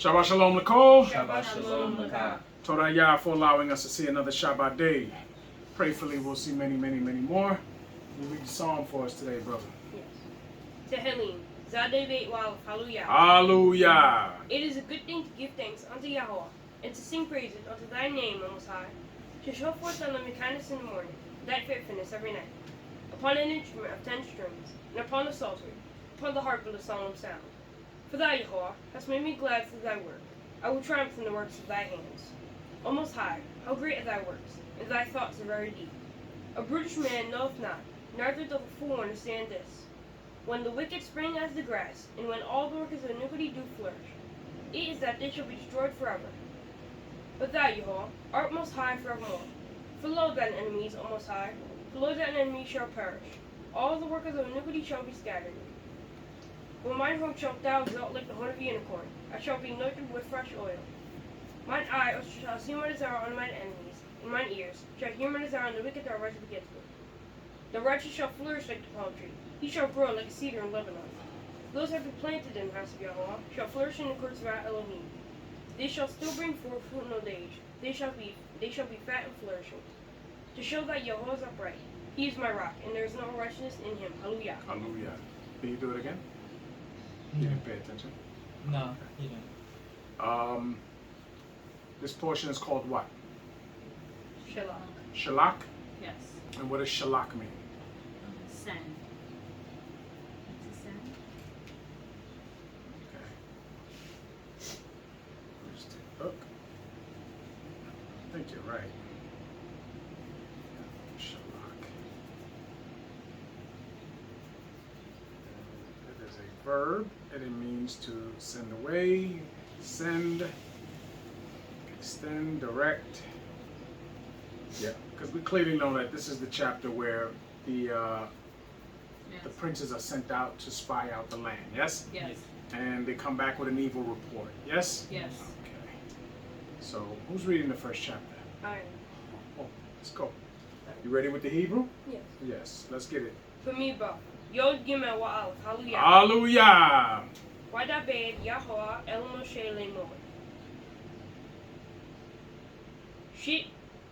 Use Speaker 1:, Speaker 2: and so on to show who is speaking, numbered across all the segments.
Speaker 1: Shabbat Shalom Nicole.
Speaker 2: Shabbat Shalom Lakah.
Speaker 1: Torah Yah for allowing us to see another Shabbat day. Prayfully we'll see many, many, many more. You read the psalm for us today, brother.
Speaker 2: Yes. Tehillim. Zadeh Wav. Hallelujah.
Speaker 1: Hallelujah.
Speaker 2: It is a good thing to give thanks unto Yahweh, and to sing praises unto thy name, O Most High, to show forth thy loving kindness in the morning, thy faithfulness every night, upon an instrument of 10 strings, and upon the psaltery, upon the harp with a solemn sound. For thou, Yahweh, hast made me glad through thy work. I will triumph in the works of thy hands. O Most High, how great are thy works, and thy thoughts are very deep. A brutish man knoweth not, neither doth a fool understand this. When the wicked spring as the grass, and when all the workers of iniquity do flourish, it is that they shall be destroyed forever. But thou, Yahweh, art most high forevermore. For lo thine enemies, O Most High, for lo thine enemies shall perish. All the workers of iniquity shall be scattered. When mine hope shalt thou exalt like the horn of the unicorn, I shall be anointed with fresh oil. Mine eye shall see my desire on mine enemies, and mine ears shall hear my desire on the wicked that rise against me. The righteous shall flourish like the palm tree, he shall grow like a cedar in Lebanon. Those that be planted in the house of Yahweh shall flourish in the courts of our Elohim. They shall still bring forth fruit in old age. They shall be fat and flourishing. To show that Yahweh is upright, he is my rock, and there is no righteousness in him. Hallelujah.
Speaker 1: Hallelujah. Can you do it again? You didn't pay attention.
Speaker 3: No, he didn't.
Speaker 1: This portion is called what?
Speaker 2: Shalach.
Speaker 1: Shalach?
Speaker 4: Yes.
Speaker 1: And what does Shalach mean?
Speaker 4: Send. It's a send.
Speaker 1: Okay. Let's take a look. I think you're right. Shalach. It is a verb, and it means to send away, send, extend, direct. Yeah, because we clearly know that this is the chapter where the princes are sent out to spy out the land. Yes.
Speaker 4: Yes.
Speaker 1: And they come back with an evil report. Yes?
Speaker 4: Yes.
Speaker 1: Okay. So, who's reading the first chapter?
Speaker 2: I am.
Speaker 1: Oh, let's go. You ready with the Hebrew?
Speaker 2: Yes.
Speaker 1: Yes. Let's get it.
Speaker 2: For me, bro. Yod Gimel Wa'al. Hallelujah.
Speaker 1: Hallelujah.
Speaker 2: Wadabed Yahweh El Moshe Lemor.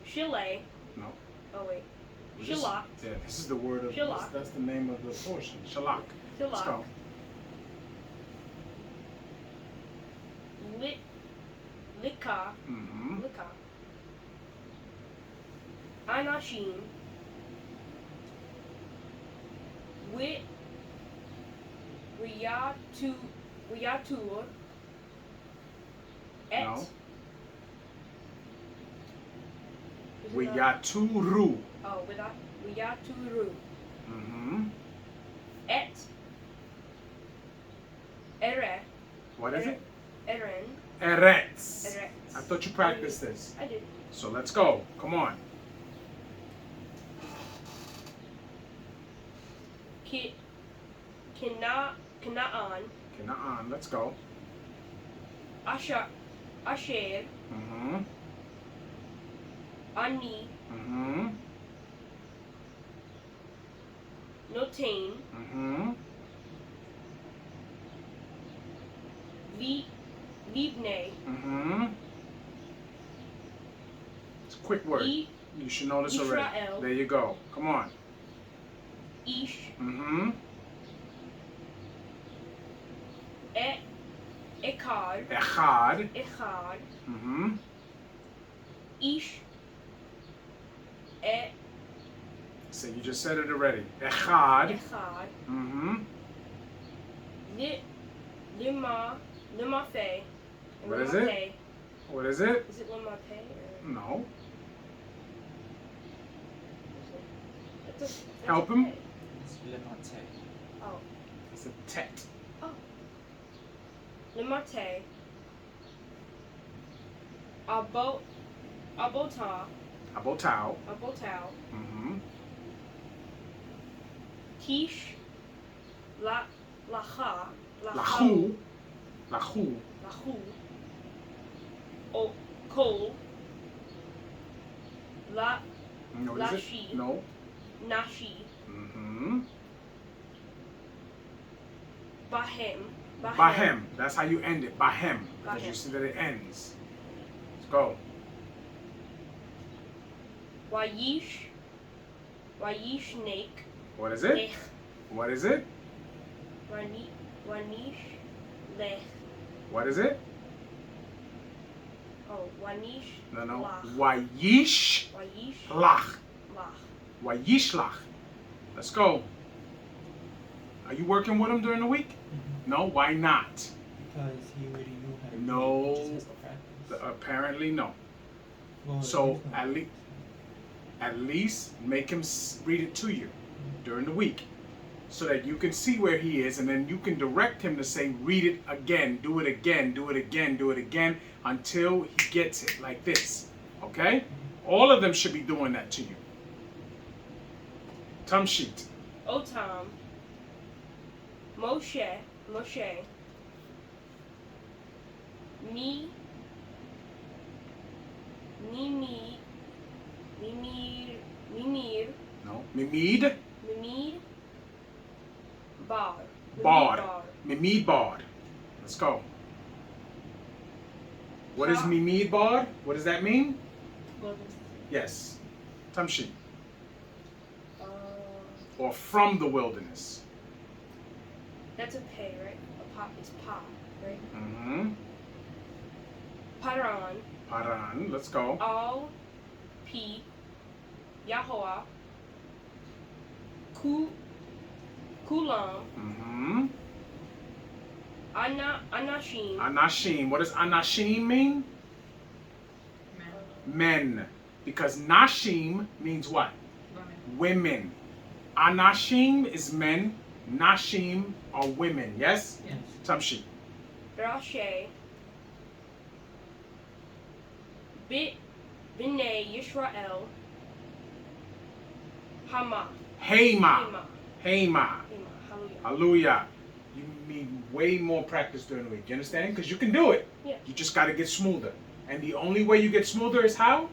Speaker 2: Shile.
Speaker 1: No.
Speaker 2: Oh, wait.
Speaker 1: This-
Speaker 2: Shalach.
Speaker 1: Yeah, this is the word of
Speaker 2: Shalach.
Speaker 1: that's the name of the portion. Shalach. Let's
Speaker 2: Shalach.
Speaker 1: go.
Speaker 2: Lika.
Speaker 1: Mm-hmm.
Speaker 2: Lika. Anashim. Wit. Riyatur. Et.
Speaker 1: No.
Speaker 2: Is it
Speaker 1: We
Speaker 2: not?
Speaker 1: got two ru.
Speaker 2: Oh, without Riyaturu.
Speaker 1: Mm-hmm.
Speaker 2: Et. Ere.
Speaker 1: What is it?
Speaker 2: Eren.
Speaker 1: Eretz.
Speaker 2: Eretz.
Speaker 1: I thought you practiced this.
Speaker 2: I did.
Speaker 1: So let's go. Come on.
Speaker 2: Kanaan.
Speaker 1: Canaan. Let's go.
Speaker 2: Asher.
Speaker 1: Mm-hmm.
Speaker 2: Ani.
Speaker 1: Mm-hmm.
Speaker 2: Notain.
Speaker 1: Mm-hmm.
Speaker 2: Libne.
Speaker 1: Mm-hmm. It's a quick word. You should know this already.
Speaker 2: Israel.
Speaker 1: There you go. Come on.
Speaker 2: Ish.
Speaker 1: Mm-hmm.
Speaker 2: Echad.
Speaker 1: Echad. Mm-hmm.
Speaker 2: Ish.
Speaker 1: So you just said it already. Echad.
Speaker 2: Echad.
Speaker 1: Mm-hmm.
Speaker 2: Limafe.
Speaker 1: What is it? What is it?
Speaker 2: Is it Limafe?
Speaker 1: No.
Speaker 2: That's
Speaker 1: Help
Speaker 2: a
Speaker 1: him.
Speaker 2: pay.
Speaker 3: It's Lemate.
Speaker 2: Oh.
Speaker 1: It's a tet.
Speaker 2: Limate. Abotao.
Speaker 1: Abotao. Mm-hmm.
Speaker 2: Kish. Lacha.
Speaker 1: Lahu.
Speaker 2: Lahu. Kol.
Speaker 1: No, is
Speaker 2: Lashi.
Speaker 1: it? No.
Speaker 2: Nashi.
Speaker 1: Mm-hmm.
Speaker 2: Bahem.
Speaker 1: Bahem. That's how you end it. Bahem. Because you
Speaker 2: him.
Speaker 1: see that it ends. Let's go.
Speaker 2: Wayishnek.
Speaker 1: What is it?
Speaker 2: Lech.
Speaker 1: What is it?
Speaker 2: Wanish lech.
Speaker 1: What is it?
Speaker 2: Oh, wanish.
Speaker 1: No, no.
Speaker 2: Lach.
Speaker 1: Wayish
Speaker 2: Wayish
Speaker 1: lach.
Speaker 2: lach.
Speaker 1: Wayishlach. Let's go. Are you working with him during the week?
Speaker 3: Mm-hmm.
Speaker 1: No. Why not?
Speaker 3: Because he already knew how to
Speaker 1: No.
Speaker 3: read. He just has to practice.
Speaker 1: Apparently, no.
Speaker 3: Well,
Speaker 1: So
Speaker 3: there's no-
Speaker 1: at least make him read it to you during the week, so that you can see where he is, and then you can direct him to say, read it again, do it again, do it again, do it again, until he gets it like this. Okay? All of them should be doing that to you. Tamshit.
Speaker 2: Otam. Moshe. Mimir.
Speaker 1: No. Mimid.
Speaker 2: Mimid. Bar.
Speaker 1: Bard. Mimid Bard. Let's go. What is
Speaker 2: Ha.
Speaker 1: Mimid Bard? What does that mean?
Speaker 4: Wilderness.
Speaker 1: Yes. Tamshit.
Speaker 2: Uh,
Speaker 1: Or from the wilderness.
Speaker 2: that's a pay, right? A pa is pa, right?
Speaker 1: Mm-hmm.
Speaker 2: Paran.
Speaker 1: Paran. Let's go.
Speaker 2: Al. P. Yahoah. Kulam.
Speaker 1: Mm-hmm.
Speaker 2: Anashim.
Speaker 1: Anashim. What does Anashim mean?
Speaker 4: Men.
Speaker 1: Men. Because Nashim means what?
Speaker 4: Women.
Speaker 1: Women. Anashim is men. Nashim are women. Yes?
Speaker 3: Yes.
Speaker 1: Tamshi.
Speaker 2: Rashe. B'nai Yisrael. Hama.
Speaker 1: Hema. Hema.
Speaker 2: Hallelujah.
Speaker 1: Hallelujah. You need way more practice during the week. You understand? Because you can do it.
Speaker 2: Yeah.
Speaker 1: You just got to get smoother. And the only way you get smoother is how?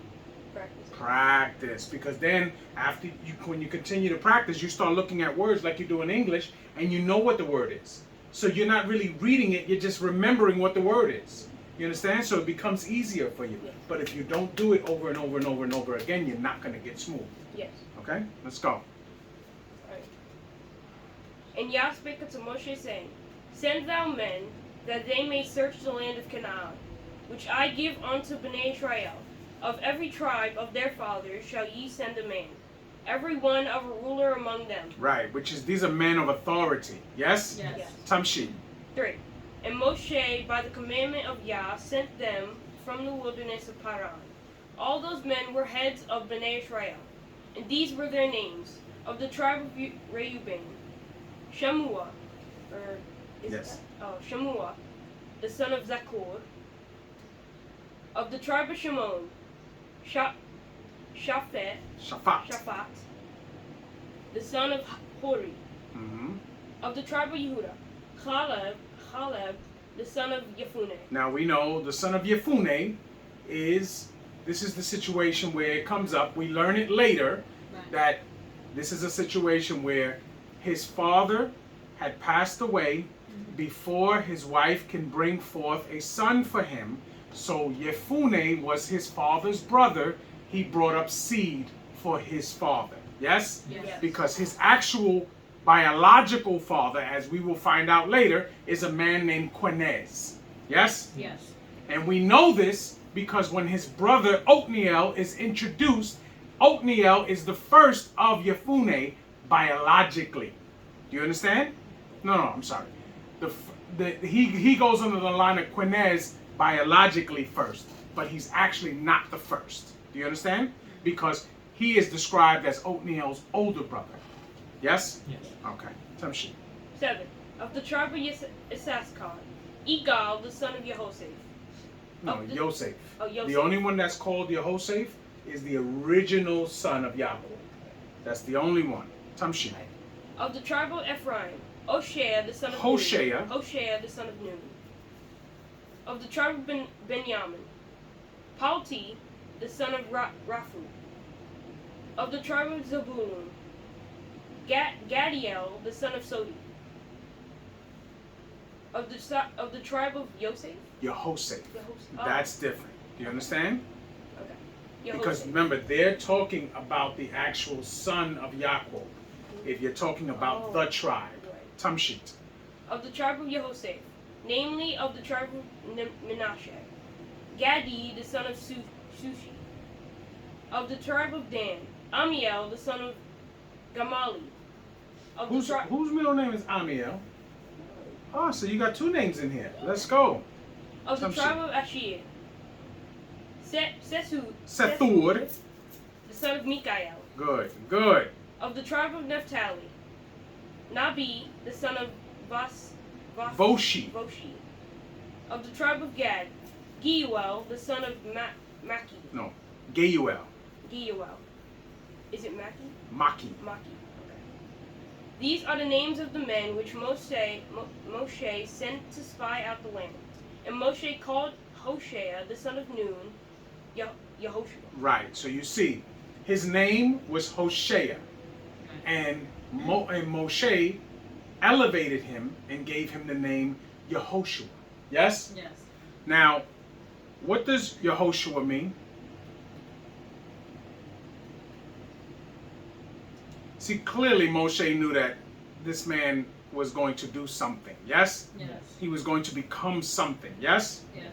Speaker 2: Practice.
Speaker 1: Practice. Because then after you, when you continue to practice, you start looking at words like you do in English, and you know what the word is. So you're not really reading it, you're just remembering what the word is. You understand? So it becomes easier for you.
Speaker 2: Yeah.
Speaker 1: But if you don't do it over and over and over and over again, you're not going to get smooth.
Speaker 2: Yes.
Speaker 1: Okay? Let's go.
Speaker 2: And Yah spake unto Moshe, saying, Send thou men, that they may search the land of Canaan, which I give unto Bnei Israel. Of every tribe of their fathers shall ye send a man, every one of a ruler among them.
Speaker 1: Right, which is, these are men of authority. Yes?
Speaker 4: Yes.
Speaker 2: Yes.
Speaker 1: Tamshi.
Speaker 2: 3. And Moshe, by the commandment of Yah, sent them from the wilderness of Paran. All those men were heads of Bnei Israel, and these were their names. Of the tribe of Reuben, Shamua, or is
Speaker 1: Yes.
Speaker 2: Shamua, the son of Zakur. Of the tribe of Shimon, Shaphat,
Speaker 1: Shaphat.
Speaker 2: the son of Hori.
Speaker 1: Mm-hmm.
Speaker 2: Of the tribe of Yehuda, Caleb, the son of Yefuneh.
Speaker 1: Now we know the son of Yefuneh is, this is the situation where it comes up. We learn it later
Speaker 4: Right.
Speaker 1: that this is a situation where his father had passed away before his wife can bring forth a son for him. So Yefuneh was his father's brother. He brought up seed for his father. Yes?
Speaker 4: Yes.
Speaker 1: Because his actual biological father, as we will find out later, is a man named Quenez. Yes?
Speaker 4: Yes.
Speaker 1: And we know this because when his brother Othniel is introduced, Othniel is the first of Yefuneh biologically. Do you understand? No, I'm sorry. He goes under the line of Quenez biologically first, but he's actually not the first. Do you understand? Because he is described as Othniel's older brother. Yes?
Speaker 3: Yes.
Speaker 1: Okay. Tamshi.
Speaker 2: 7. Of the tribe of Issachar, Igal, the son of Yehoseph.
Speaker 1: No,
Speaker 2: Of the-
Speaker 1: Yosef.
Speaker 2: Oh, Yosef.
Speaker 1: The only one that's called Yehoseph is the original son of Yaakov. That's the only one. Tamshi.
Speaker 2: Of the tribe of Ephraim, Hoshea, the son of
Speaker 1: Hoshea.
Speaker 2: Nun. Hoshea, the son of Nun. Of the tribe of Benjamin, Palti, the son of Raphu. Of the tribe of Zebulun, Gadiel, the son of Sodi. of the tribe of Yosef.
Speaker 1: Yehoseph.
Speaker 2: Yehoseph.
Speaker 1: That's different. Do you understand?
Speaker 2: Okay.
Speaker 1: Because
Speaker 2: Yehoseph.
Speaker 1: remember, they're talking about the actual son of Yaakov. If you're talking about the tribe,
Speaker 2: Right.
Speaker 1: Tamshit.
Speaker 2: Of the tribe of Yehoseph, namely of the tribe of Menashe, Gadi the son of Sushi. Of the tribe of Dan, Amiel the son of Gamali. Of the tribe
Speaker 1: Whose middle name is Amiel? Oh, so you got two names in here. Let's go.
Speaker 2: of the
Speaker 1: Tamshit.
Speaker 2: tribe of Ashir,
Speaker 1: Sethur.
Speaker 2: the son of Mikael.
Speaker 1: Good, good.
Speaker 2: Of the tribe of Naphtali, Nabi the son of
Speaker 1: Voshi.
Speaker 2: Voshi. Of the tribe of Gad, Geuel the son of Maki.
Speaker 1: No, Geuel.
Speaker 2: Geuel. Is it Maki?
Speaker 1: Maki.
Speaker 2: Maki. Okay. These are the names of the men which Moshe sent to spy out the land. And Moshe called Hoshea the son of Nun, Yehoshua.
Speaker 1: Right. So you see, his name was Hoshea, and Moshe elevated him and gave him the name Yehoshua. Yes.
Speaker 4: Yes.
Speaker 1: Now, what does Yehoshua mean? See, clearly Moshe knew that this man was going to do something. Yes?
Speaker 4: Yes.
Speaker 1: He was going to become something. Yes?
Speaker 4: Yes.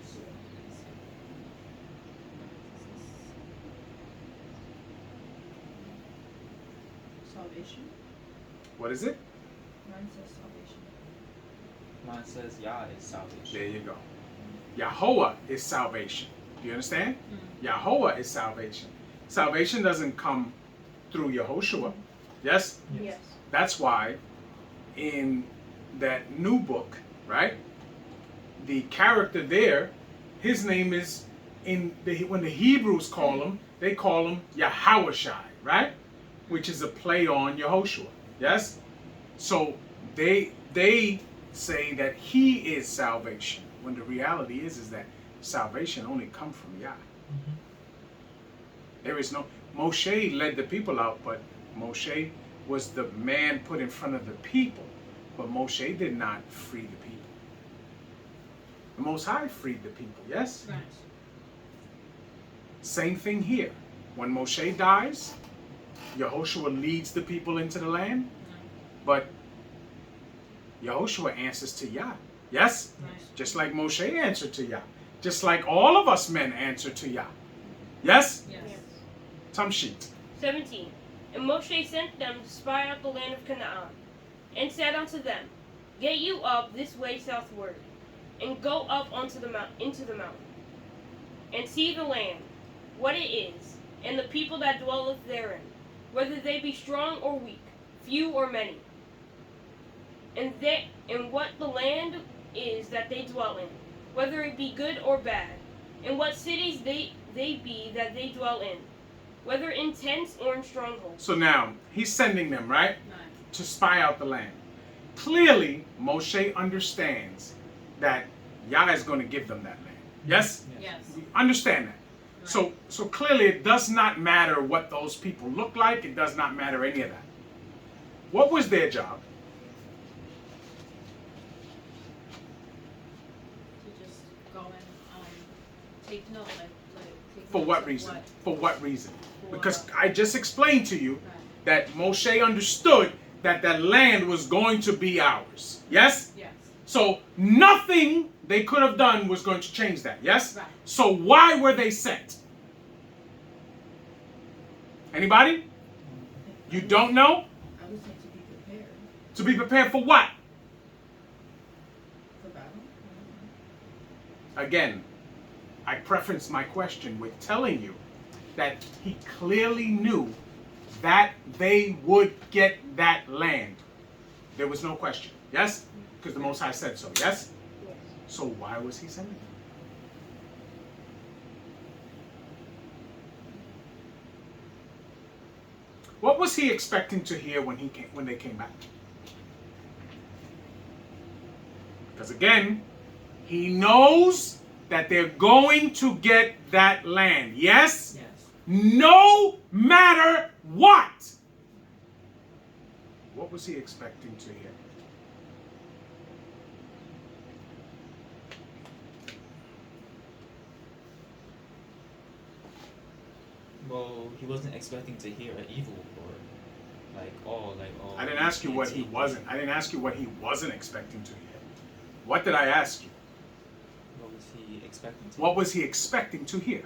Speaker 4: Salvation.
Speaker 1: What is it?
Speaker 4: Mine says salvation.
Speaker 3: Mine says Yah is salvation.
Speaker 1: There you go. Yahweh is salvation. Do you understand? Yahweh is salvation. Salvation doesn't come through Yehoshua. Yes?
Speaker 2: Yes.
Speaker 1: That's why in that new book, right? The character there, his name is when the Hebrews call him, they call him Yahawashai, right? Which is a play on Yehoshua. Yes? So they say that he is salvation, when the reality is that salvation only comes from Yah. There is no Moshe led the people out, but Moshe was the man put in front of the people, but Moshe did not free the people. The Most High freed the people, yes?
Speaker 4: Right.
Speaker 1: Same thing here. When Moshe dies, Yehoshua leads the people into the land, but Yehoshua answers to Yah, yes?
Speaker 4: Right.
Speaker 1: Just like Moshe answered to Yah. Just like all of us men answer to Yah. Yes?
Speaker 4: Yes.
Speaker 1: Tamshit.
Speaker 2: 17. And Moshe sent them to spy out the land of Canaan, and said unto them, Get you up this way southward, and go up into the mountain, and see the land, what it is, and the people that dwelleth therein, whether they be strong or weak, few or many, and what the land is that they dwell in, whether it be good or bad, and what cities they be that they dwell in, whether in tents or in strongholds.
Speaker 1: So now, he's sending them, right?
Speaker 4: Right.
Speaker 1: To spy out the land. Clearly, Moshe understands that Yah is going to give them that land. Yes?
Speaker 4: Yes.
Speaker 1: We understand that.
Speaker 4: Right.
Speaker 1: So clearly it does not matter what those people look like. It does not matter any of that. What was their job?
Speaker 4: To just go and take note, take
Speaker 1: For
Speaker 4: notes
Speaker 1: what
Speaker 4: of
Speaker 1: reason?
Speaker 4: what-
Speaker 1: For what reason?
Speaker 4: for-
Speaker 1: Because I just explained to you
Speaker 4: Right.
Speaker 1: that Moshe understood that that land was going to be ours. Yes?
Speaker 4: Yes.
Speaker 1: So nothing they could have done was going to change that. Yes?
Speaker 4: Right.
Speaker 1: So why were they sent? Anybody? You don't know?
Speaker 5: I would say to be prepared
Speaker 1: To be prepared for what?
Speaker 5: for battle.
Speaker 1: Again, I preference my question with telling you that he clearly knew that they would get that land. There was no question. Yes? Because the Most High said so. Yes?
Speaker 2: Yes.
Speaker 1: So why was he sending them? What was he expecting to hear when they came back? Because again, he knows that they're going to get that land. Yes?
Speaker 5: Yes.
Speaker 1: No matter what. What was he expecting to hear?
Speaker 3: Well, he wasn't expecting to hear an evil report. Oh.
Speaker 1: I didn't ask you what he wasn't. I didn't ask you what he wasn't expecting to hear. What did I ask you?
Speaker 3: What was he expecting to
Speaker 1: What was he expecting to hear?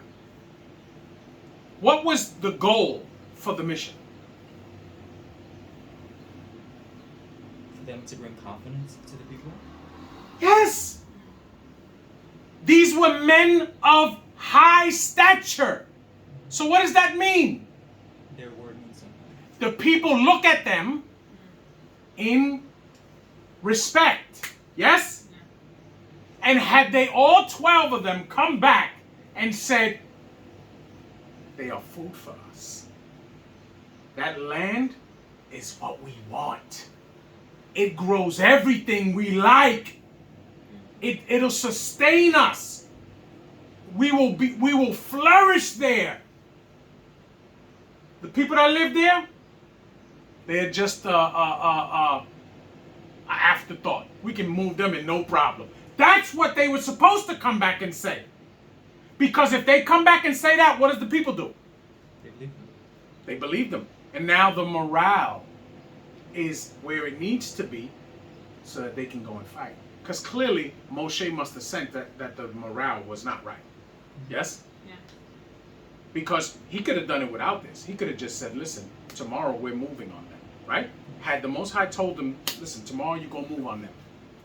Speaker 1: What was the goal for the mission?
Speaker 3: For them to bring confidence to the people?
Speaker 1: Yes! These were men of high stature. So what does that mean?
Speaker 3: Their word means something.
Speaker 1: The people look at them in respect. Yes? And had they all 12 of them come back and said, they are food for us. That land is what we want. It grows everything we like. It'll sustain us. We will flourish there. The people that live there, they're just an afterthought. We can move them in no problem. That's what they were supposed to come back and say. Because if they come back and say that, what does the people do?
Speaker 3: They believe them.
Speaker 1: They believe them. And now the morale is where it needs to be so that they can go and fight. Because clearly, Moshe must have sent that the morale was not right. Yes?
Speaker 4: Yeah.
Speaker 1: Because he could have done it without this. He could have just said, listen, tomorrow we're moving on them. Right? Had the Most High told them, listen, tomorrow you go move on them.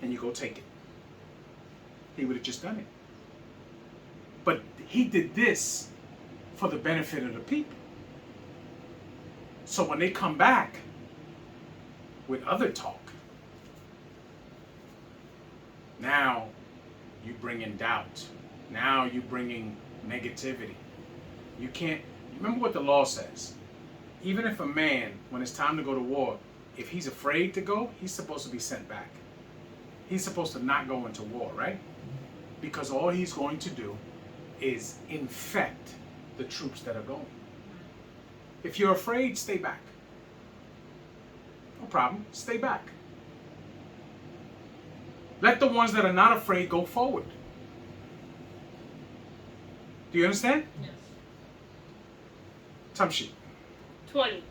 Speaker 1: And you go take it. He would have just done it. But he did this for the benefit of the people. So when they come back with other talk, now you bring in doubt. Now you bringing negativity. You can't, remember what the law says. Even if a man, when it's time to go to war, if he's afraid to go, he's supposed to be sent back. He's supposed to not go into war, right? Because all he's going to do is infect the troops that are going. If you're afraid, stay back. No problem, stay back. Let the ones that are not afraid go forward. Do you understand?
Speaker 4: Yes.
Speaker 1: Tamshi.
Speaker 2: 20.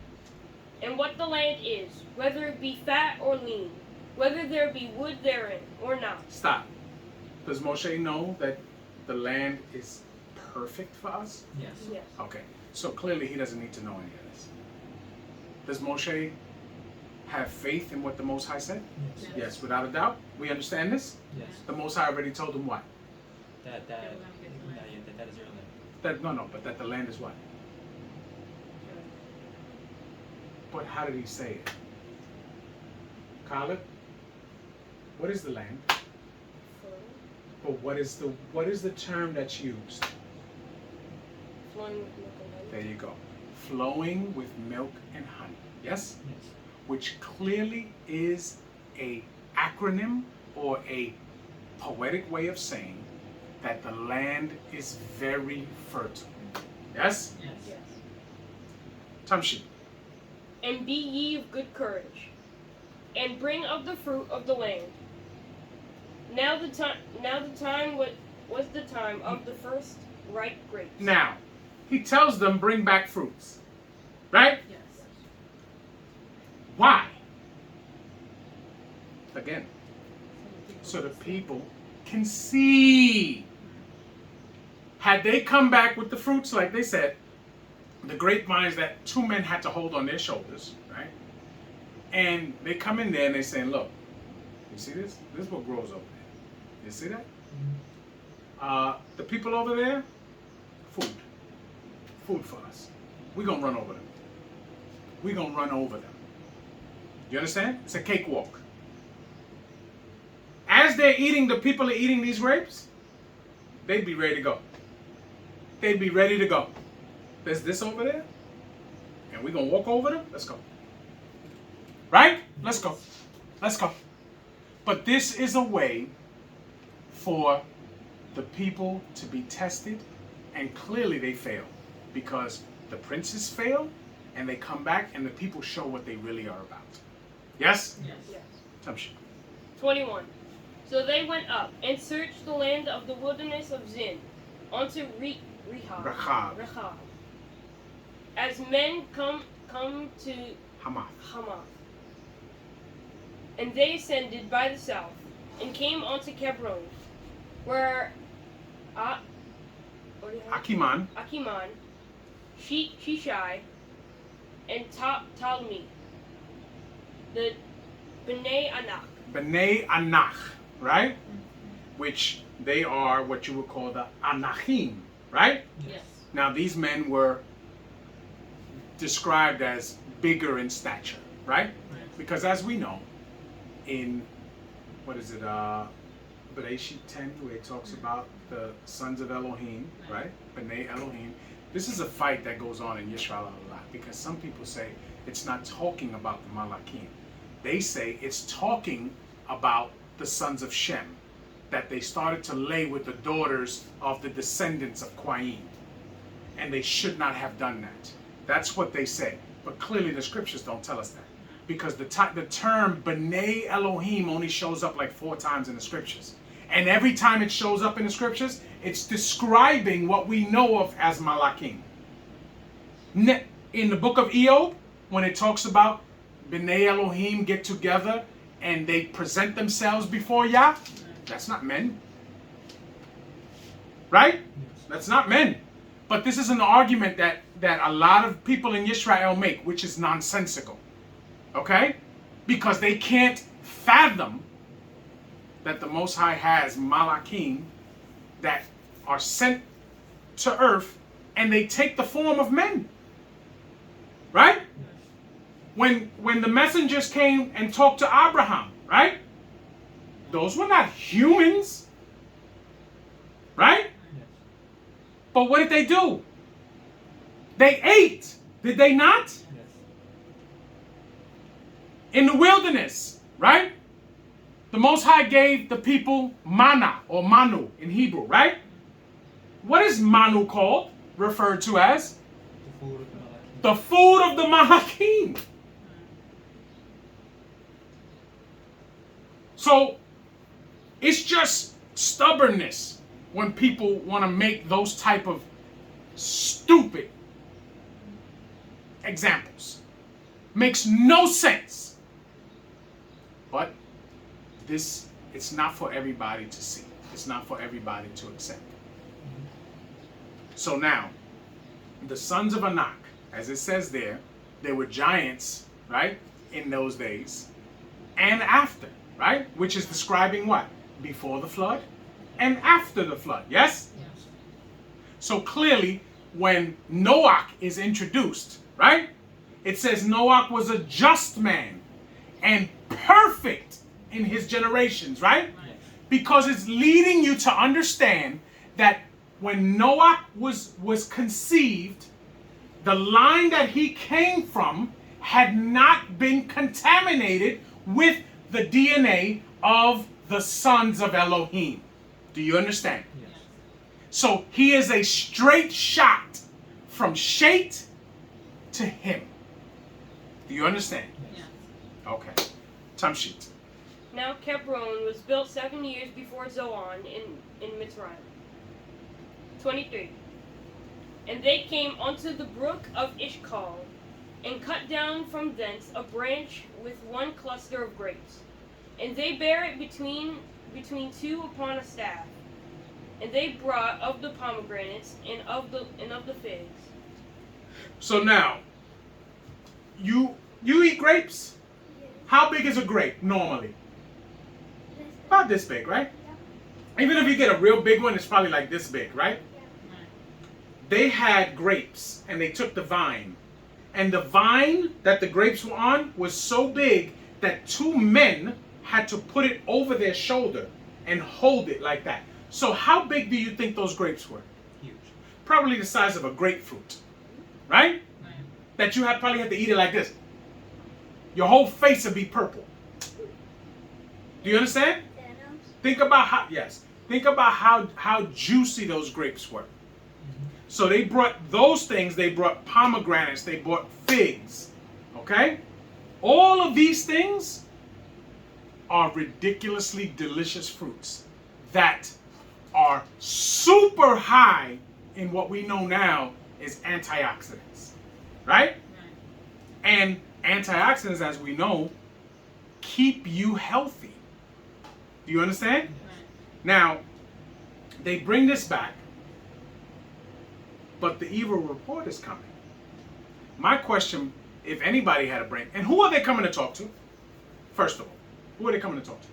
Speaker 2: And what the land is, whether it be fat or lean, whether there be wood therein or not.
Speaker 1: Stop. Does Moshe know that the land is perfect for us?
Speaker 3: Yes.
Speaker 2: Yes.
Speaker 1: Okay. So clearly he doesn't need to know any of this. Does Moshe have faith in what the Most High said?
Speaker 3: Yes.
Speaker 1: Yes, without a doubt. We understand this?
Speaker 3: Yes.
Speaker 1: The Most High already told him what?
Speaker 3: That is your land.
Speaker 1: But that the land is what? But how did he say it? Khalid, what is the land? But what is the term that's used?
Speaker 2: Flowing with milk and honey.
Speaker 1: There you go. Flowing with milk and honey. Yes?
Speaker 3: Yes.
Speaker 1: Which clearly is a acronym or a poetic way of saying that the land is very fertile. Yes?
Speaker 4: Yes.
Speaker 2: Yes.
Speaker 1: Tamshi.
Speaker 2: And be ye of good courage, and bring of the fruit of the land. Now the time was the time of the first ripe grapes.
Speaker 1: Now, he tells them bring back fruits. Right?
Speaker 4: Yes.
Speaker 1: Why? Again, so the people can see. Had they come back with the fruits like they said, the grapevines that two men had to hold on their shoulders, right? And they come in there and they're saying, look, you see this? This is what grows over there. You see that? The people over there, food. Food for us. We're going to run over them. We're going to run over them. You understand? It's a cakewalk. As they're eating, the people are eating these grapes, they'd be ready to go. They'd be ready to go. There's this over there, and we're going to walk over them. Let's go. Right? Let's go. Let's go. But this is a way for the people to be tested, and clearly they fail. Because the princes fail, and they come back, and the people show what they really are about. Yes?
Speaker 4: Yes.
Speaker 2: Yes.
Speaker 1: Tamshi.
Speaker 2: 21. So they went up and searched the land of the wilderness of Zin unto Rechab. as men come to
Speaker 1: Hamath.
Speaker 2: Hamath. And they ascended by the south, and came unto Hebron, where
Speaker 1: Akiman.
Speaker 2: Achiman, Shishai, and Talmi, the Bnei Anak.
Speaker 1: Bnei Anach, right? Which they are what you would call the Anachim, right?
Speaker 4: Yes.
Speaker 1: Now these men were described as bigger in stature, right? Because as we know, in what is it, Bereshit 10, where it talks about the sons of Elohim, right? Bnei Elohim. This is a fight that goes on in Yisrael a lot, because some people say it's not talking about the Malachim. They say it's talking about the sons of Shem, that they started to lay with the daughters of the descendants of Qaim, and they should not have done that. That's what they say. But clearly the scriptures don't tell us that, because the term B'nai Elohim only shows up like 4 times in the scriptures. And every time it shows up in the scriptures, it's describing what we know of as Malachim. In the book of Eob, when it talks about B'nai Elohim get together and they present themselves before Yah, that's not men. Right? That's not men. But this is an argument that a lot of people in Israel make, which is nonsensical. Okay? Because they can't fathom that the Most High has Malachim that are sent to earth and they take the form of men. Right? When the messengers came and talked to Abraham, right? Those were not humans. Right? But what did they do? They ate. Did they not?
Speaker 3: Yes.
Speaker 1: In the wilderness, right? The Most High gave the people manna or manu in Hebrew, right? What is manu called? Referred to as?
Speaker 3: The food of the Malachim.
Speaker 1: The food of the Malachim. So it's just stubbornness when people want to make those type of stupid examples. Makes no sense. But it's not for everybody to see. It's not for everybody to accept. So now, the sons of Anak, as it says there, they were giants, right, in those days, and after, right, which is describing what? Before the flood and after the flood, yes?
Speaker 4: Yes.
Speaker 1: So clearly, when Noach is introduced, right, it says Noach was a just man and perfect in his generations, right? Because it's leading you to understand that when Noah was conceived, the line that he came from had not been contaminated with the DNA of the sons of Elohim. Do you understand?
Speaker 3: Yes.
Speaker 1: So he is a straight shot from Shet to him. Do you understand?
Speaker 4: Yes.
Speaker 1: Okay. Tamshit.
Speaker 2: Now Hebron was built 7 years before Zoan in Mitzrayim. 23. And they came unto the brook of Ishkal, and cut down from thence a branch with one cluster of grapes. And they bare it between 2 upon a staff. And they brought of the pomegranates and of the figs. So now, you eat grapes? How big is a grape normally? About this big, right? Even if you get a real big one, it's probably like this big, right? They had grapes, and they took the vine. And the vine that the grapes were on was so big that 2 men had to put it over their shoulder and hold it like that. So how big do you think those grapes were?
Speaker 3: Huge.
Speaker 1: Probably the size of a grapefruit, right? That you probably had to eat it like this. Your whole face would be purple. Do you understand? Think about how juicy those grapes were. So they brought those things, they brought pomegranates, they brought figs. Okay? All of these things are ridiculously delicious fruits that are super high in what we know now is antioxidants. right? And antioxidants, as we know, keep you healthy. Do you understand? Now, they bring this back, but the evil report is coming. My question, if anybody had a brain, and who are they coming to talk to? First of all, who are they coming to talk to?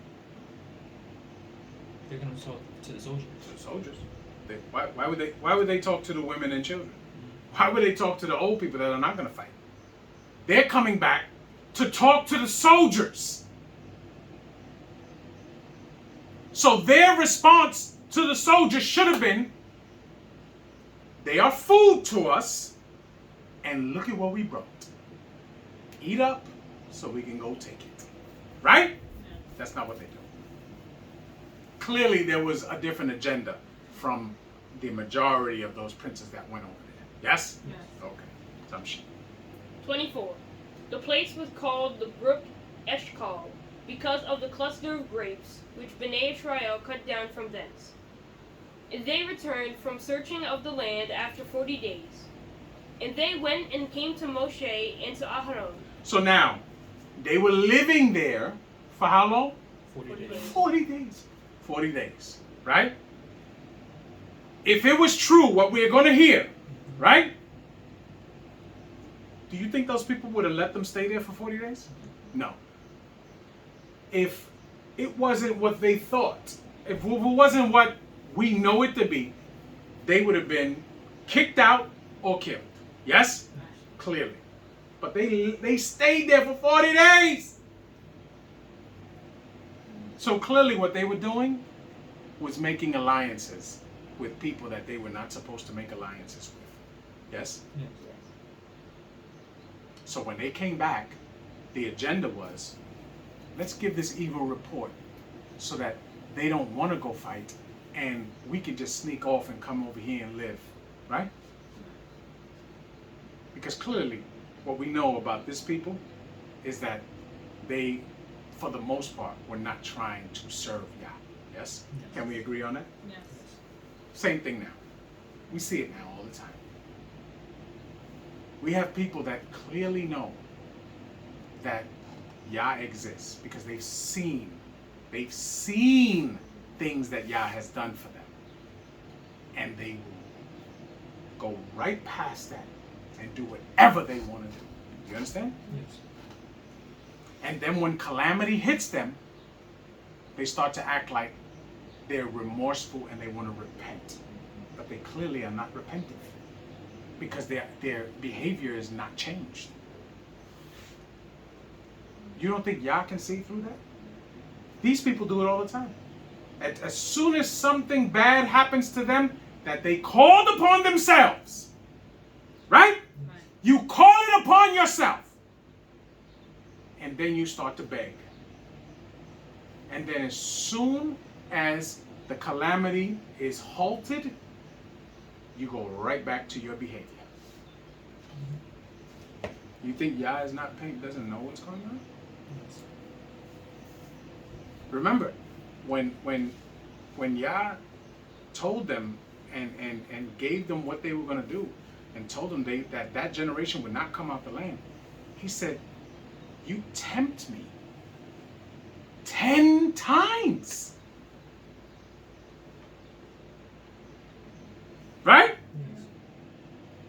Speaker 3: They're gonna talk to the soldiers.
Speaker 1: To the soldiers. Why would they talk to the women and children? Why would they talk to the old people that are not going to fight? They're coming back to talk to the soldiers. So their response to the soldiers should have been, they are food to us, and look at what we brought. Eat up so we can go take it. Right? That's not what they do. Clearly there was a different agenda from the majority of those princes that went over there. Yes?
Speaker 4: Yes.
Speaker 1: Okay. Assumption.
Speaker 2: 24. The place was called the brook Eshcol because of the cluster of grapes which Bnei Israel cut down from thence. And they returned from searching of the land after 40 days. And they went and came to Moshe and to Aharon.
Speaker 1: So now, they were living there for how long?
Speaker 3: 40 days.
Speaker 1: 40 days. 40 days. Right? If it was true, what we're going to hear, right? Do you think those people would have let them stay there for 40 days? No. If it wasn't what they thought, if it wasn't what we know it to be, they would have been kicked out or killed. Yes? Clearly. But they stayed there for 40 days. So clearly what they were doing was making alliances with people that they were not supposed to make alliances with. Yes?
Speaker 3: Yes.
Speaker 1: So when they came back, the agenda was, let's give this evil report so that they don't want to go fight and we can just sneak off and come over here and live. Right? Because clearly what we know about this people is that they, for the most part, were not trying to serve Yah. Yes? Can we agree on that?
Speaker 4: Yes.
Speaker 1: Same thing now. We see it now all the time. We have people that clearly know that Yah exists because they've seen things that Yah has done for them. And they will go right past that and do whatever they want to do. You understand?
Speaker 3: Yes.
Speaker 1: And then when calamity hits them, they start to act like they're remorseful and they want to repent. But they clearly are not repentant because their behavior is not changed. You don't think Yah can see through that? These people do it all the time. As soon as something bad happens to them that they called upon themselves, right? You call it upon yourself. And then you start to beg. And then as soon as the calamity is halted, you go right back to your behavior. You think Yah is not paying, doesn't know what's going on?
Speaker 3: Yes.
Speaker 1: Remember, when Yah told them and gave them what they were going to do, and told them that generation would not come out the land, he said, you tempt me 10 times. Right?
Speaker 3: Yes.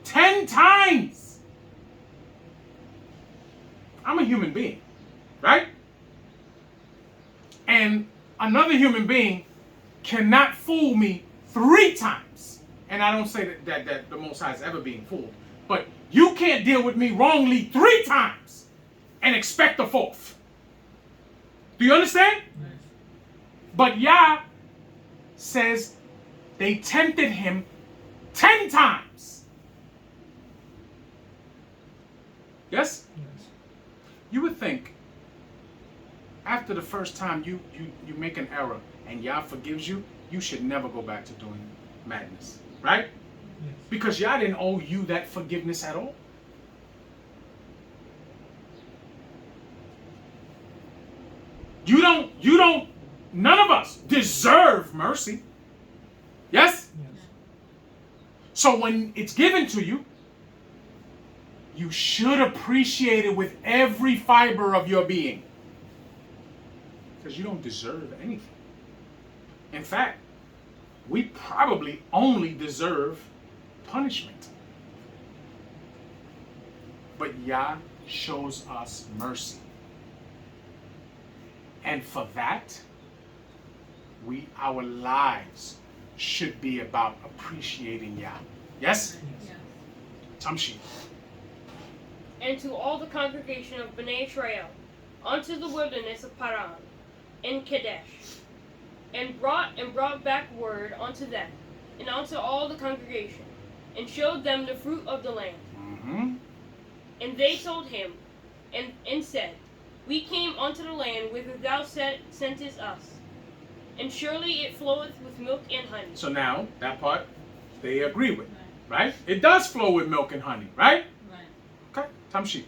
Speaker 1: 10 times. I'm a human being, right? And another human being cannot fool me 3 times. And I don't say that the Most High is ever being fooled. But you can't deal with me wrongly 3 times and expect a 4th. Do you understand?
Speaker 3: Yes.
Speaker 1: But Yah says they tempted him 10 times. Yes?
Speaker 3: Yes.
Speaker 1: You would think after the first time you make an error and Yah forgives you, you should never go back to doing madness. Right?
Speaker 3: Yes.
Speaker 1: Because Yah didn't owe you that forgiveness at all. You don't, none of us deserve mercy. Yes?
Speaker 3: Yes.
Speaker 1: So when it's given to you, you should appreciate it with every fiber of your being. Because you don't deserve anything. In fact, we probably only deserve punishment. But Yah shows us mercy. And for that, our lives should be about appreciating Yah. Yes?
Speaker 4: Yes.
Speaker 1: Tamshi.
Speaker 2: And to all the congregation of Bnei Israel, unto the wilderness of Paran, in Kadesh, and brought back word unto them, and unto all the congregation, and showed them the fruit of the land.
Speaker 1: Mm-hmm.
Speaker 2: And they told him, and said, We came unto the land whither thou sentest us, and surely it floweth with milk and honey.
Speaker 1: So now, that part, they agree with, right? It does flow with milk and honey, right?
Speaker 4: Right.
Speaker 1: Okay, Tamshi.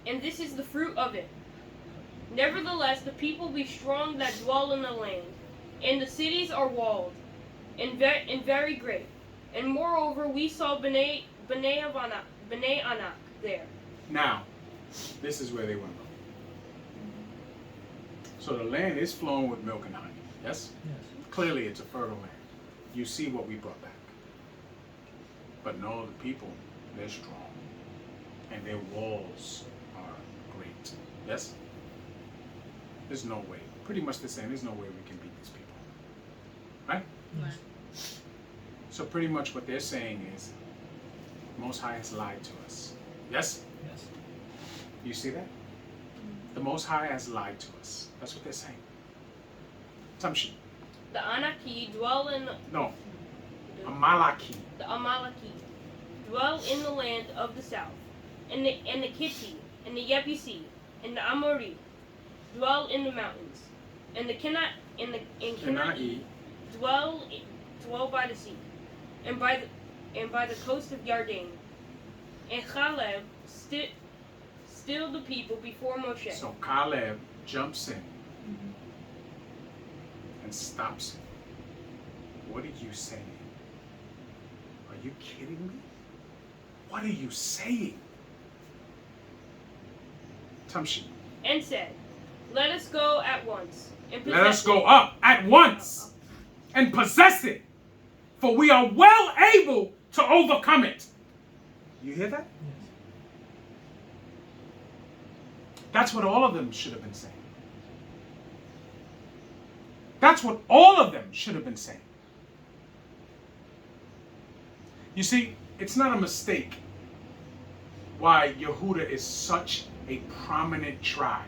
Speaker 2: And this is the fruit of it. Nevertheless, the people be strong that dwell in the land, and the cities are walled, and very great. And moreover, we saw Bnei Anak there.
Speaker 1: Now, this is where they want to go. So the land is flowing with milk and honey, yes?
Speaker 3: Yes.
Speaker 1: Clearly it's a fertile land. You see what we brought back. But no, the people, they're strong. And their walls are great. Yes? There's no way. Pretty much the same. There's no way we can beat these people. Right?
Speaker 4: Right.
Speaker 1: So pretty much what they're saying is, Most High has lied to us. Yes?
Speaker 3: Yes.
Speaker 1: You see that? The Most High has lied to us. That's what they're saying. Tamshi.
Speaker 2: The Anaki dwell in
Speaker 1: No. Amalaki.
Speaker 2: the Amaleki dwell in the land of the south, and the Kitti, and the Yebusi, and the Amori dwell in the mountains, and the Kenai dwell by the sea, and by the coast of Yarden. And Caleb still the people before Moshe.
Speaker 1: So Caleb jumps in and stops him. What are you saying? Are you kidding me? What are you saying? Tamshi.
Speaker 2: And said, Let us go at once, and possess
Speaker 1: Let us
Speaker 2: it."
Speaker 1: go up at once and possess it, for we are well able to overcome it. You hear that?
Speaker 3: Yes.
Speaker 1: That's what all of them should have been saying. That's what all of them should have been saying. You see, it's not a mistake why Yehuda is such a prominent tribe,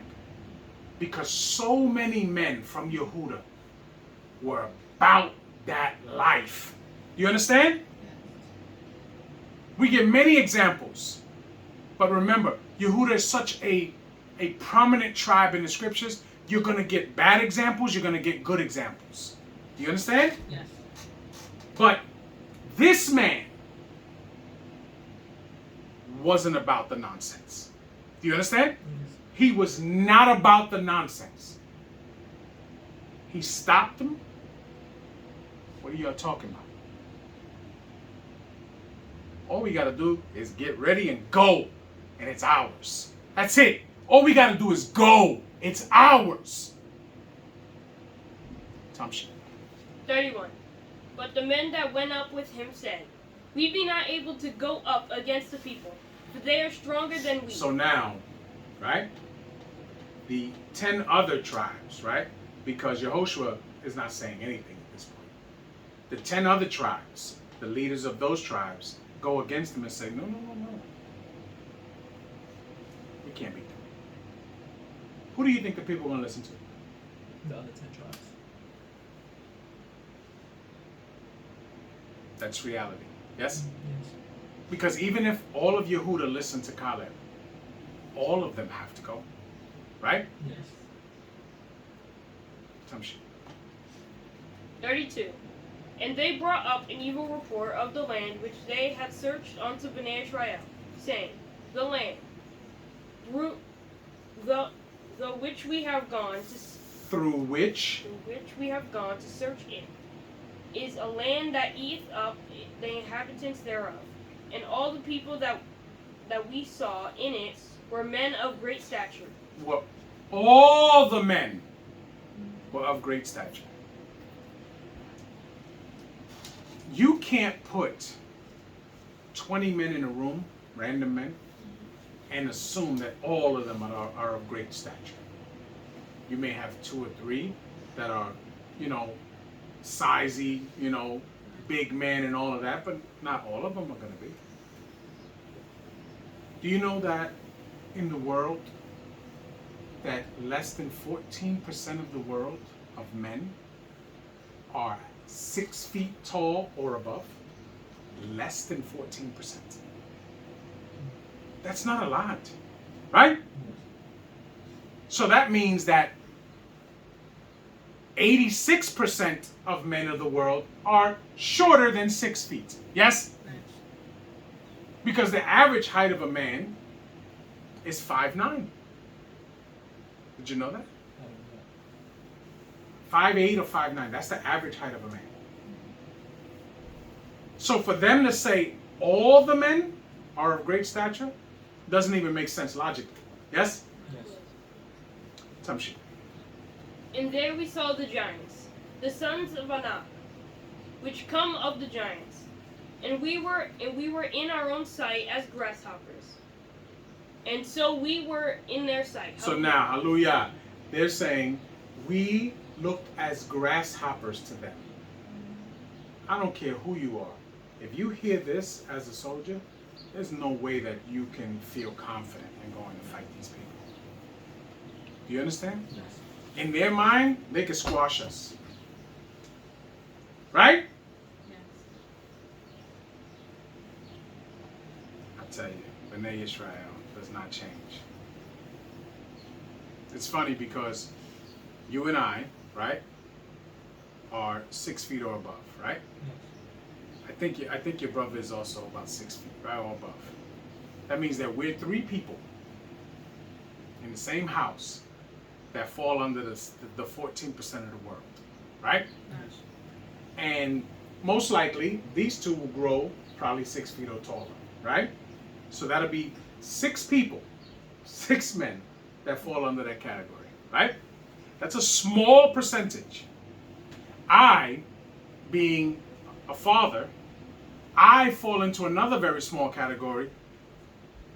Speaker 1: because so many men from Yehuda were about that life. You understand? We get many examples, but remember, Yehuda is such a prominent tribe in the scriptures. You're going to get bad examples, you're going to get good examples. Do you understand?
Speaker 4: Yes.
Speaker 1: But this man wasn't about the nonsense. Do you understand?
Speaker 3: Yes.
Speaker 1: He was not about the nonsense. He stopped them. What are y'all talking about? All we got to do is get ready and go, and it's ours. That's it. All we got to do is go. It's ours. Tamshi.
Speaker 2: 31. But the men that went up with him said, We be not able to go up against the people, for they are stronger than we.
Speaker 1: So now, right? The 10 other tribes, right? Because Yehoshua is not saying anything at this point. The 10 other tribes, the leaders of those tribes, go against him and say, no. We can't beat them. Who do you think the people are going to listen to?
Speaker 3: The other 10 tribes.
Speaker 1: That's reality. Yes?
Speaker 3: Yes.
Speaker 1: Because even if all of Yehuda listen to Caleb, all of them have to go. Right?
Speaker 3: Yes.
Speaker 1: Tamshi.
Speaker 2: 32. And they brought up an evil report of the land which they had searched unto Bnei Israel, saying, The land, through the which we have gone
Speaker 1: Through which
Speaker 2: to search it, is a land that eateth up the inhabitants thereof, and all the people that that we saw in it were men of great stature.
Speaker 1: Well, all the men were of great stature. You can't put 20 men in a room, random men, and assume that all of them are of great stature. You may have 2 or 3 that are, sizey, big men and all of that, but not all of them are going to be. Do you know that in the world, that less than 14% of the world of men are 6 feet tall or above? Less than 14%. That's not a lot, right? So that means that 86% of men of the world are shorter than 6 feet. Yes? Because the average height of a man is 5'9". Did you know that? 5'8" or 5'9". That's the average height of a man. So for them to say all the men are of great stature doesn't even make sense logically. Yes?
Speaker 3: Yes.
Speaker 1: Tamshi.
Speaker 2: And there we saw the giants, the sons of Anak, which come of the giants. And we were in our own sight as grasshoppers. And so we were in their sight.
Speaker 1: So now, hallelujah, they're saying we looked as grasshoppers to them. I don't care who you are. If you hear this as a soldier, there's no way that you can feel confident in going to fight these people. Do you understand?
Speaker 3: Yes.
Speaker 1: In their mind, they could squash us. Right?
Speaker 4: Yes.
Speaker 1: I tell you, B'nai Israel does not change. It's funny because you and I, right, are 6 feet or above, right?
Speaker 3: Yes.
Speaker 1: I think your brother is also about 6 feet, right, or above. That means that we're 3 people in the same house that fall under the 14% of the world, right?
Speaker 4: Yes.
Speaker 1: And most likely, these 2 will grow probably 6 feet or taller, right? So that'll be 6 people, 6 men that fall under that category, right? That's a small percentage. I, being a father, I fall into another very small category.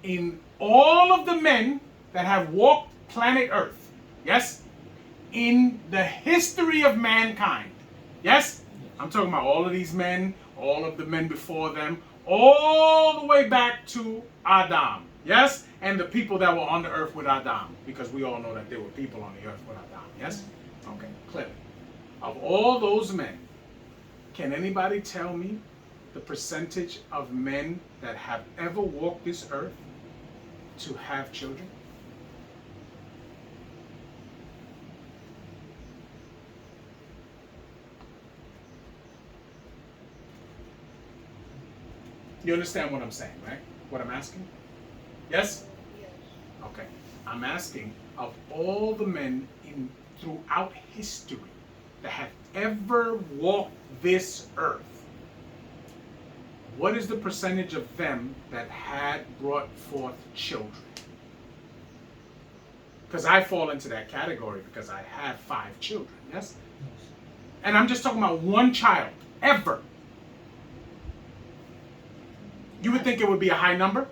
Speaker 1: In all of the men that have walked planet Earth, yes? In the history of mankind, yes? I'm talking about all of these men, all of the men before them, all the way back to Adam, yes? And the people that were on the earth with Adam, because we all know that there were people on the earth with Adam, yes? Okay, clearly. Of all those men, can anybody tell me the percentage of men that have ever walked this earth to have children? You understand what I'm saying, right? What I'm asking? Yes?
Speaker 2: Yes.
Speaker 1: Okay. I'm asking, of all the men throughout history that have ever walked this earth, what is the percentage of them that had brought forth children? Because I fall into that category because I have 5 children, yes?
Speaker 3: Yes.
Speaker 1: And I'm just talking about one child, ever. You would think it would be a high number?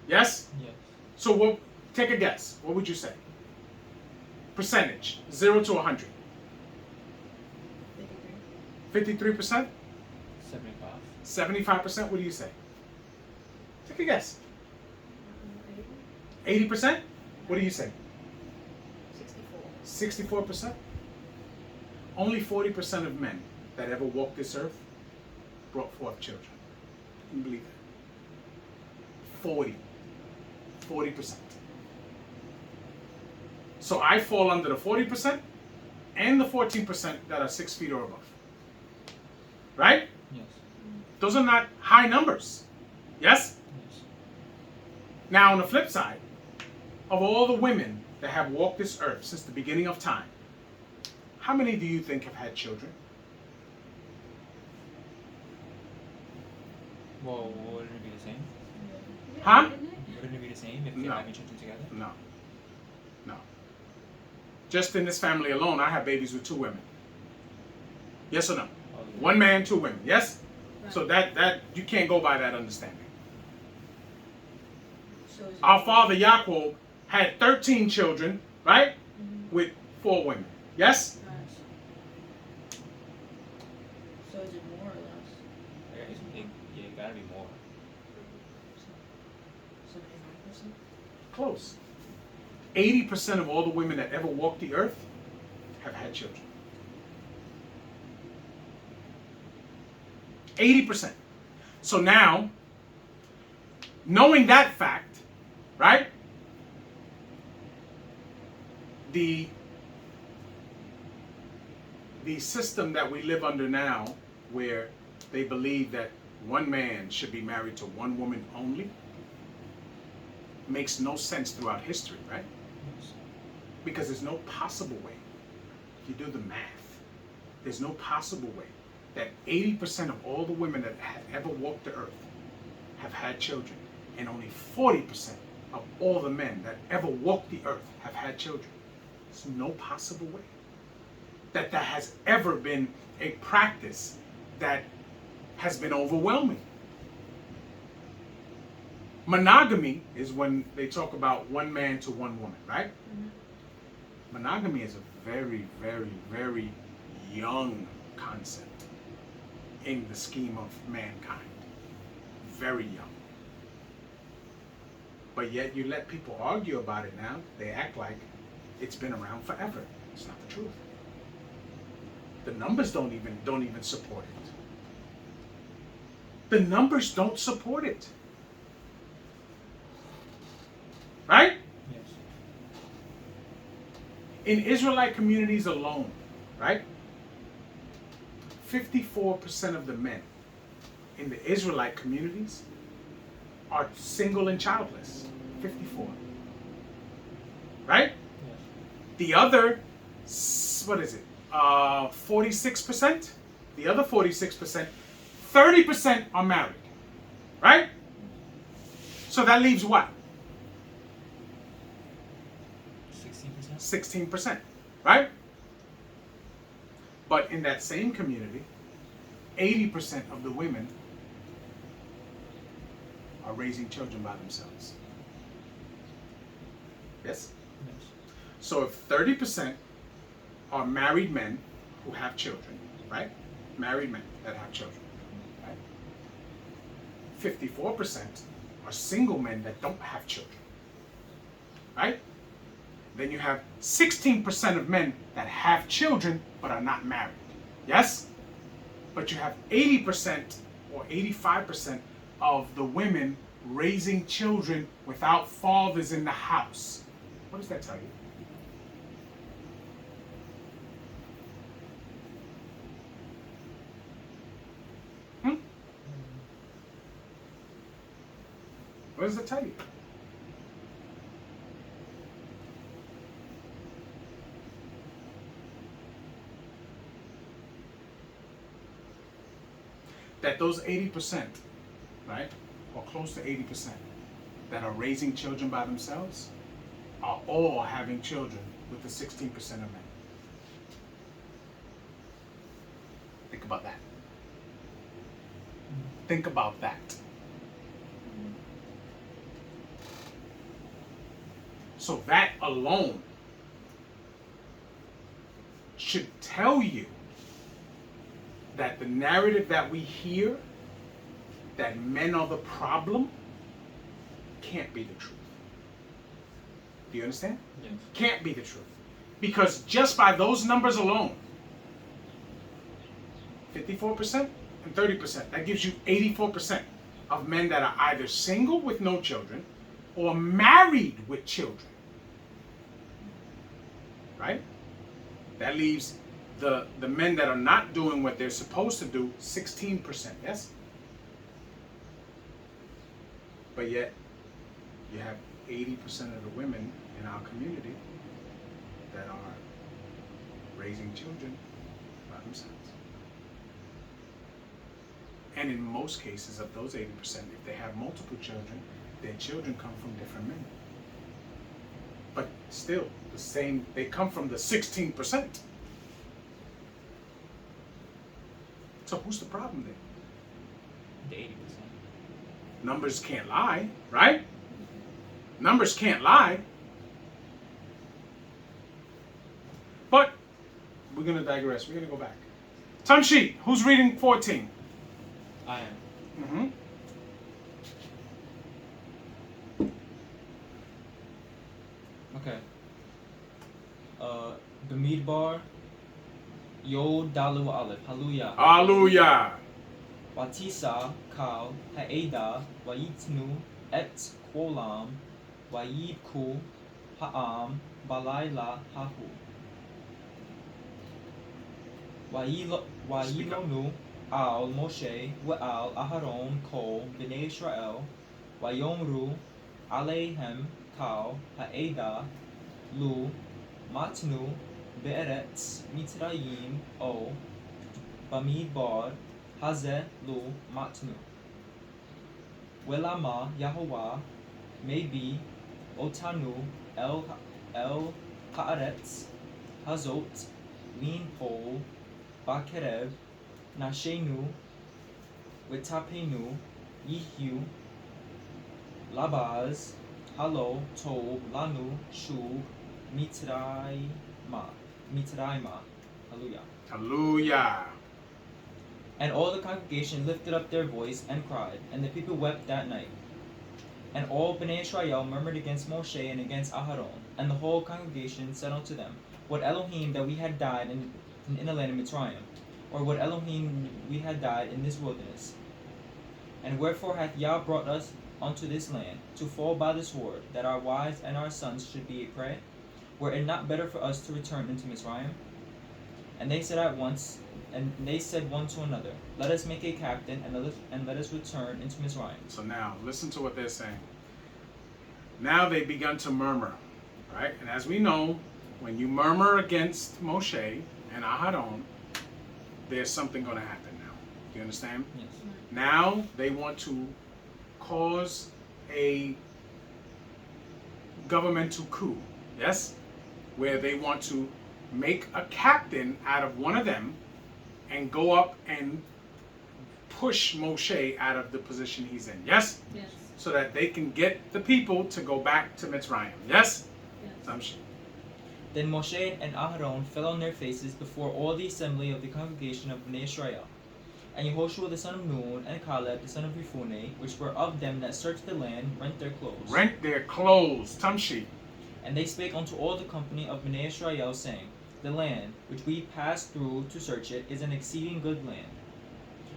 Speaker 1: Yes?
Speaker 3: Yes.
Speaker 1: So take a guess. What would you say? Percentage, 0 to 100.
Speaker 4: 53.
Speaker 1: 53%?
Speaker 3: 75.
Speaker 1: 75%? What do you say? Take a guess. 80%? What do you say?
Speaker 2: 64.
Speaker 1: 64%? Only 40% of men that ever walked this earth brought forth children. Can you believe that? 40%. So I fall under the 40% and the 14% that are 6 feet or above. Right?
Speaker 3: Yes.
Speaker 1: Those are not high numbers. Yes?
Speaker 3: Yes.
Speaker 1: Now on the flip side, of all the women that have walked this earth since the beginning of time, how many do you think have had children?
Speaker 3: Well, wouldn't it be the same?
Speaker 1: Huh?
Speaker 3: Wouldn't it be the same if they're
Speaker 1: No.
Speaker 3: having children together?
Speaker 1: No. No. Just in this family alone, I have babies with 2 women. Yes or no?
Speaker 3: Oh, yeah.
Speaker 1: 1 man, 2 women. Yes?
Speaker 4: Right.
Speaker 1: So that you can't go by that understanding.
Speaker 4: So is it
Speaker 1: Our father Yaakov had 13 children, right? With 4 women. Yes?
Speaker 4: Nice. So is it more or less?
Speaker 3: It gotta be more.
Speaker 4: So 99%?
Speaker 1: Close. 80% of all the women that ever walked the earth have had children. 80%. So now, knowing that fact, right? The system that we live under now, where they believe that 1 man should be married to 1 woman only, makes no sense throughout history, right?
Speaker 3: Yes.
Speaker 1: Because there's no possible way, if you do the math, there's no possible way that 80% of all the women that have ever walked the earth have had children, and only 40% of all the men that ever walked the earth have had children. There's no possible way that has ever been a practice that has been overwhelming. Monogamy is when they talk about 1 man to 1 woman, right? Monogamy is a very, very, very young concept in the scheme of mankind. Very young. But yet you let people argue about it now. They act like it's been around forever. It's not the truth. The numbers don't even support it. The numbers don't support it. Right?
Speaker 3: Yes.
Speaker 1: In Israelite communities alone, right? 54% of the men in the Israelite communities are single and childless. 54. Right?
Speaker 3: Yes.
Speaker 1: The other, what is it? 46%? The other 46%, 30% are married. Right? So that leaves what?
Speaker 3: 16%?
Speaker 1: 16%. Right? But in that same community, 80% of the women are raising children by themselves. Yes?
Speaker 3: Yes.
Speaker 1: So if 30% are married men who have children, right? Married men that have children, right? 54% are single men that don't have children, right? Then you have 16% of men that have children but are not married. Yes? But you have 80% or 85% of the women raising children without fathers in the house. What does that tell you? What does it tell you? That those 80%, right, or close to 80%, that are raising children by themselves are all having children with the 16% of men. Think about that. Think about that. So that alone should tell you that the narrative that we hear, that men are the problem, can't be the truth. Do you understand?
Speaker 3: Yes.
Speaker 1: Can't be the truth. Because just by those numbers alone, 54% and 30%, that gives you 84% of men that are either single with no children or married with children. Right? That leaves the men that are not doing what they're supposed to do 16%, yes? But yet, you have 80% of the women in our community that are raising children by themselves. And in most cases of those 80%, if they have multiple children, their children come from different men. But still, the same, they come from the 16%. So who's the problem there?
Speaker 3: The 80%.
Speaker 1: Numbers can't lie, right? Numbers can't lie. But we're going to digress. We're going to go back. Tamshi, who's reading 14?
Speaker 3: I am.
Speaker 1: Mm-hmm.
Speaker 3: Okay. Bamidbar, Yod Dalu Aleph. Hallelujah.
Speaker 1: Hallelujah.
Speaker 3: Watisa Kal Ha'eda Wayitnu Et Kwolam Wayibku Ha'am Balayla Hahu Wayilonu Al Moshe Wa'al Aharon Kol Bnei Israel Wayomru Aleihem Kal Ha'eda Lu Matnu Be'eretz Mitrayim O Bamidbar Hazeh Lu Matnu Welama Yahovah Maybe Otanu El Haaretz Hazot Min Pol Bakerev Nashenu Wetapenu Yihyu Labaz Halo Tob Lanu Shub Mitraima Hallelujah.
Speaker 1: Hallelujah.
Speaker 3: And all the congregation lifted up their voice and cried, and the people wept that night. And all Bnei Israel murmured against Moshe and against Aharon, and the whole congregation said unto them, What Elohim that we had died in the land of Mitzrayim, or what Elohim we had died in this wilderness? And wherefore hath Yah brought us unto this land, to fall by the sword, that our wives and our sons should be a prey? Were it not better for us to return into Mitzrayim? And they said at once, and they said one to another, Let us make a captain, and let us return into Mitzrayim.
Speaker 1: So now, listen to what they're saying. Now they begun to murmur, right? And as we know, when you murmur against Moshe and Aharon, there's something going to happen now. Do you understand?
Speaker 3: Yes.
Speaker 1: Now they want to cause a governmental coup, yes? Where they want to make a captain out of one of them and go up and push Moshe out of the position he's in, yes?
Speaker 4: Yes.
Speaker 1: So that they can get the people to go back to Mitzrayim, yes?
Speaker 4: Yes.
Speaker 3: Then Moshe and Aharon fell on their faces before all the assembly of the congregation of Bnei Israel. And Yehoshua the son of Nun and Caleb the son of Yefuneh, which were of them that searched the land, rent their clothes.
Speaker 1: Rent their clothes, Tamshi.
Speaker 3: And they spake unto all the company of Bnei Israel, saying, The land which we passed through to search it is an exceeding good land.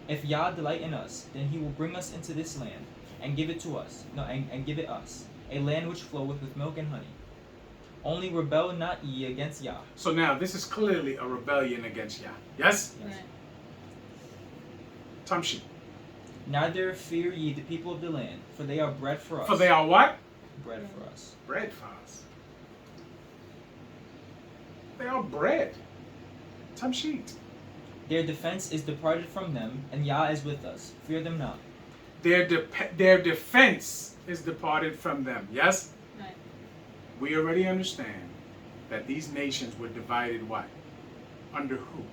Speaker 3: If Yah delight in us, then he will bring us into this land, and give it to us, and give it us, a land which floweth with milk and honey. Only rebel not ye against Yah.
Speaker 1: So now this is clearly a rebellion against Yah, yes?
Speaker 4: Right.
Speaker 1: Tamshi.
Speaker 3: Neither fear ye the people of the land, for they are bread for us.
Speaker 1: For they are what?
Speaker 3: Bread for us.
Speaker 1: Bread for us. They are bread. Tamshit.
Speaker 3: Their defense is departed from them, and Yah is with us. Fear them not.
Speaker 1: Their defense is departed from them, yes?
Speaker 4: Right.
Speaker 1: We already understand that these nations were divided what? Under who?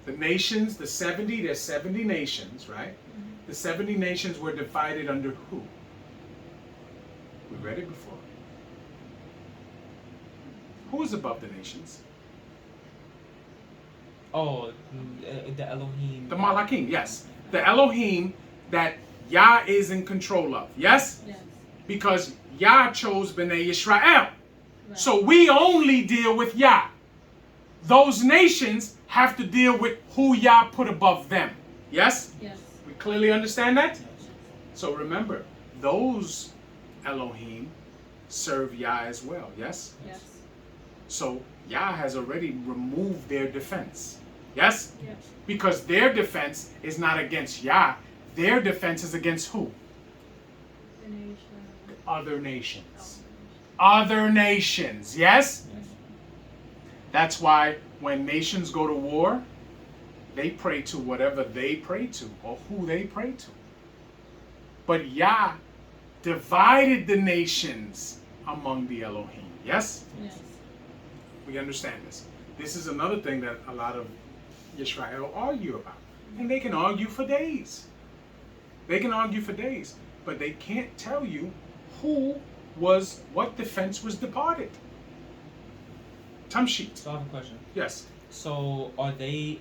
Speaker 1: The nations, the 70, there's 70 nations, right?
Speaker 4: Mm-hmm.
Speaker 1: The 70 nations were divided under who? We read it before. Who is above the nations?
Speaker 3: Oh, the Elohim.
Speaker 1: The Malakim, yes. The Elohim that Yah is in control of, yes?
Speaker 4: Yes.
Speaker 1: Because Yah chose Bnei Israel.
Speaker 4: Right.
Speaker 1: So we only deal with Yah. Those nations have to deal with who Yah put above them. Yes?
Speaker 4: Yes.
Speaker 1: We clearly understand that? So remember, those Elohim serve Yah as well. Yes?
Speaker 4: Yes.
Speaker 1: So Yah has already removed their defense. Yes?
Speaker 4: Yes.
Speaker 1: Because their defense is not against Yah. Their defense is against who?
Speaker 4: The nation.
Speaker 1: Other nations. Other nations. Yes?
Speaker 3: Yes.
Speaker 1: That's why when nations go to war, they pray to whatever they pray to or who they pray to. But Yah divided the nations among the Elohim. Yes?
Speaker 4: Yes.
Speaker 1: We understand this. This is another thing that a lot of Yisrael argue about. And they can argue for days. They can argue for days. But they can't tell you what defense was departed. Tamshit.
Speaker 3: So I have a question.
Speaker 1: Yes.
Speaker 3: So are the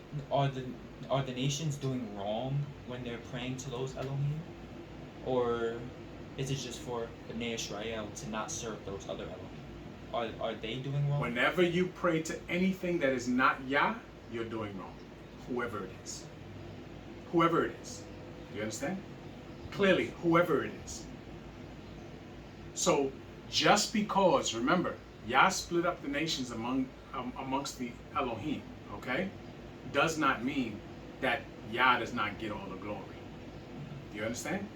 Speaker 3: nations doing wrong when they're praying to those Elohim, or is it just for Bnei Israel to not serve those other Elohim? Are they doing wrong?
Speaker 1: Whenever you pray to anything that is not Yah, you're doing wrong. Whoever it is. Whoever it is. You understand? Clearly, whoever it is. So, just because, remember, Yah split up the nations amongst the Elohim, okay? Does not mean that Yah does not get all the glory. You understand?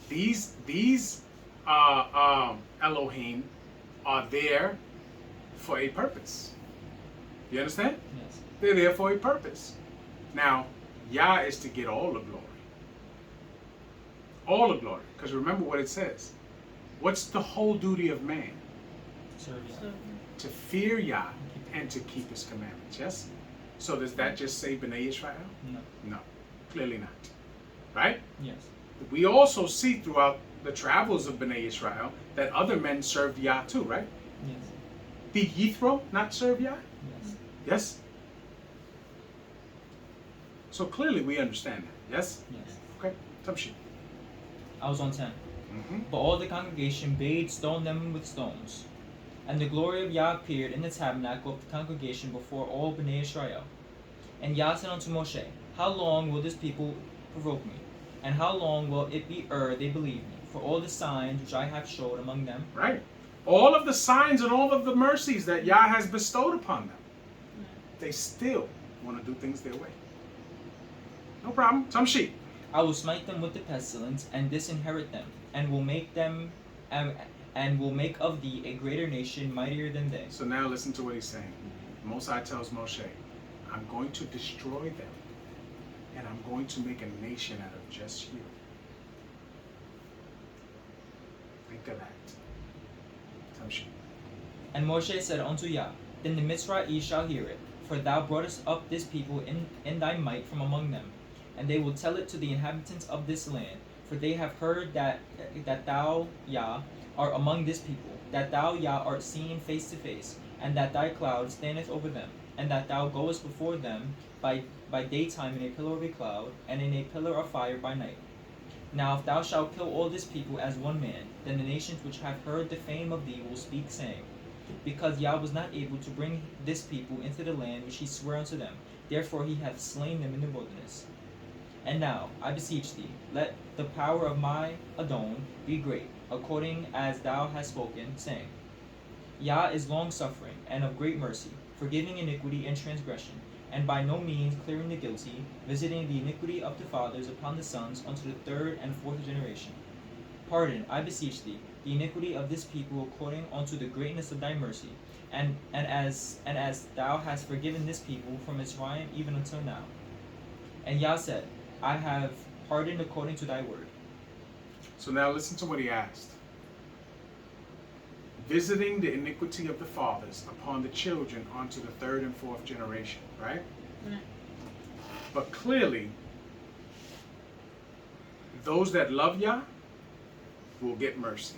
Speaker 3: Yes.
Speaker 1: These Elohim are there for a purpose. You understand?
Speaker 3: Yes.
Speaker 1: They're there for a purpose. Now, Yah is to get all the glory. All the glory. Because remember what it says. What's the whole duty of man?
Speaker 3: Serve Yah.
Speaker 4: So,
Speaker 1: To fear Yah and to keep his commandments. Yes? So does that just say Bnei Israel?
Speaker 3: No.
Speaker 1: No. Clearly not. Right?
Speaker 3: Yes.
Speaker 1: We also see throughout the travels of Bnei Israel that other men served Yah too, right?
Speaker 3: Yes.
Speaker 1: Did Yithro not serve Yah?
Speaker 3: Yes.
Speaker 1: Yes? So clearly we understand that. Yes?
Speaker 3: Yes.
Speaker 1: Okay. Tamshik.
Speaker 3: I was on 10.
Speaker 1: Mm-hmm.
Speaker 3: But all the congregation bade stone them with stones. And the glory of Yah appeared in the tabernacle of the congregation before all Bnei Israel. And Yah said unto Moshe, How long will this people provoke me? And how long will it be they believe me? For all the signs which I have showed among them.
Speaker 1: Right. All of the signs and all of the mercies that Yah has bestowed upon them, they still want to do things their way. No problem. Tamshik.
Speaker 3: I will smite them with the pestilence, and disinherit them, and will make them, and will make of thee a greater nation, mightier than they.
Speaker 1: So now listen to what he's saying. Mosai tells Moshe, I'm going to destroy them, and I'm going to make a nation out of just you. Think of that. Tamshik.
Speaker 3: And Moshe said unto Yah, Then the Mitzrayim shall hear it, for thou broughtest up this people in thy might from among them. And they will tell it to the inhabitants of this land, for they have heard that thou, Yah, art among this people, that thou, Yah, art seen face to face, and that thy cloud standeth over them, and that thou goest before them by daytime in a pillar of a cloud, and in a pillar of fire by night. Now if thou shalt kill all this people as one man, then the nations which have heard the fame of thee will speak, saying, Because Yah was not able to bring this people into the land which he sware unto them, therefore he hath slain them in the wilderness. And now, I beseech thee, let the power of my Adon be great, according as thou hast spoken, saying, Yah is long-suffering, and of great mercy, forgiving iniquity and transgression, and by no means clearing the guilty, visiting the iniquity of the fathers upon the sons unto the third and fourth generation. Pardon, I beseech thee, the iniquity of this people according unto the greatness of thy mercy, and as thou hast forgiven this people from Mitzrayim even until now. And Yah said, I have pardoned according to thy word.
Speaker 1: So now listen to what he asked. Visiting the iniquity of the fathers upon the children onto the third and fourth generation, right?
Speaker 4: Right.
Speaker 1: But clearly, those that love Yah will get mercy.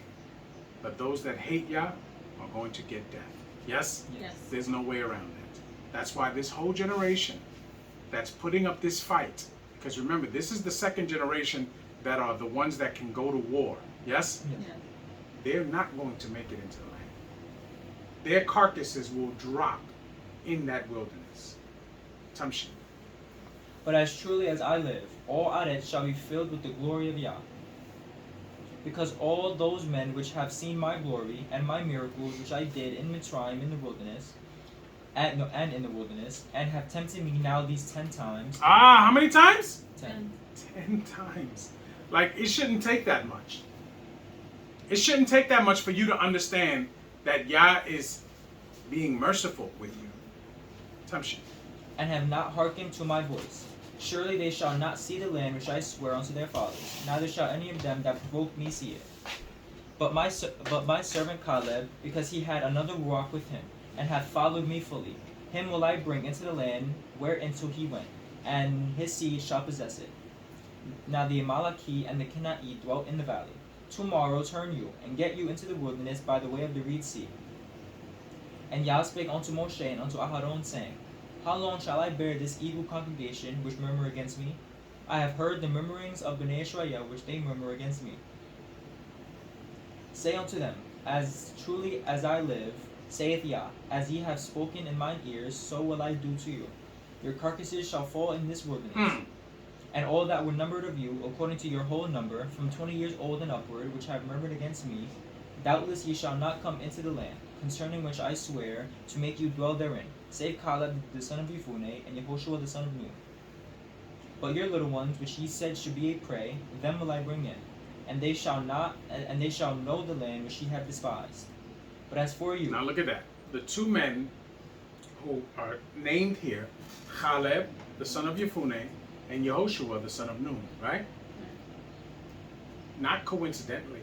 Speaker 1: But those that hate Yah are going to get death. Yes?
Speaker 4: Yes.
Speaker 1: There's no way around that. That's why this whole generation that's putting up this fight, because remember, this is the second generation that are the ones that can go to war. Yes?
Speaker 3: Yes.
Speaker 4: Yes.
Speaker 1: They're not going to make it into the land. Their carcasses will drop in that wilderness. Tamshik.
Speaker 3: But as truly as I live, all Aretz shall be filled with the glory of Yah. Because all those men which have seen my glory and my miracles which I did in Mitzrayim in the wilderness, and in the wilderness, and have tempted me now these 10 times.
Speaker 1: How many times?
Speaker 3: 10.
Speaker 1: 10 times. Like, it shouldn't take that much. It shouldn't take that much for you to understand that Yah is being merciful with you. Tamshik.
Speaker 3: and have not hearkened to my voice. Surely they shall not see the land which I swear unto their fathers, neither shall any of them that provoke me see it. But my servant Caleb, because he had another ruach with him, and hath followed me fully, him will I bring into the land whereinto he went, and his seed shall possess it. Now the Amalekite and the Canaanite dwelt in the valley. Tomorrow turn you, and get you into the wilderness by the way of the Reed Sea. And Yah spake unto Moshe and unto Aharon, saying, How long shall I bear this evil congregation which murmur against me? I have heard the murmurings of Bnei Israel which they murmur against me. Say unto them, As truly as I live, saith Yah, as ye have spoken in mine ears, so will I do to you. Your carcasses shall fall in this wilderness. And all that were numbered of you, according to your whole number, from 20 years old and upward, which have murmured against me, doubtless ye shall not come into the land, concerning which I swear to make you dwell therein, save Caleb the son of Yephuneh, and Yehoshua the son of Nun. But your little ones, which ye said should be a prey, them will I bring in, and they shall know the land which ye have despised. But as for you,
Speaker 1: Now look at that. The two men who are named here, Caleb, the son of Yephuneh, and Yehoshua, the son of Nun, right? Not coincidentally,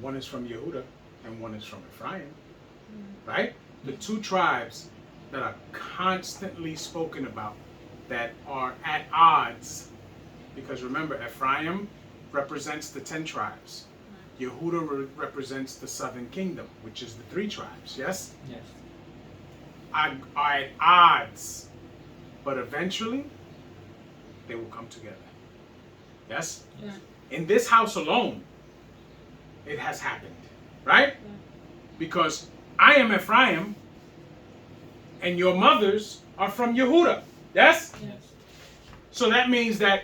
Speaker 1: one is from Yehuda and one is from Ephraim, right? The two tribes that are constantly spoken about, that are at odds, because remember, Ephraim represents the 10 tribes. Yehuda represents the southern kingdom, which is the 3 tribes, yes?
Speaker 3: yes,
Speaker 1: Are at odds, but eventually they will come together. Yes?
Speaker 4: Yeah.
Speaker 1: In this house alone, it has happened, right? Because I am Ephraim, and your mothers are from Yehuda. Yes?
Speaker 4: Yes.
Speaker 1: So that means that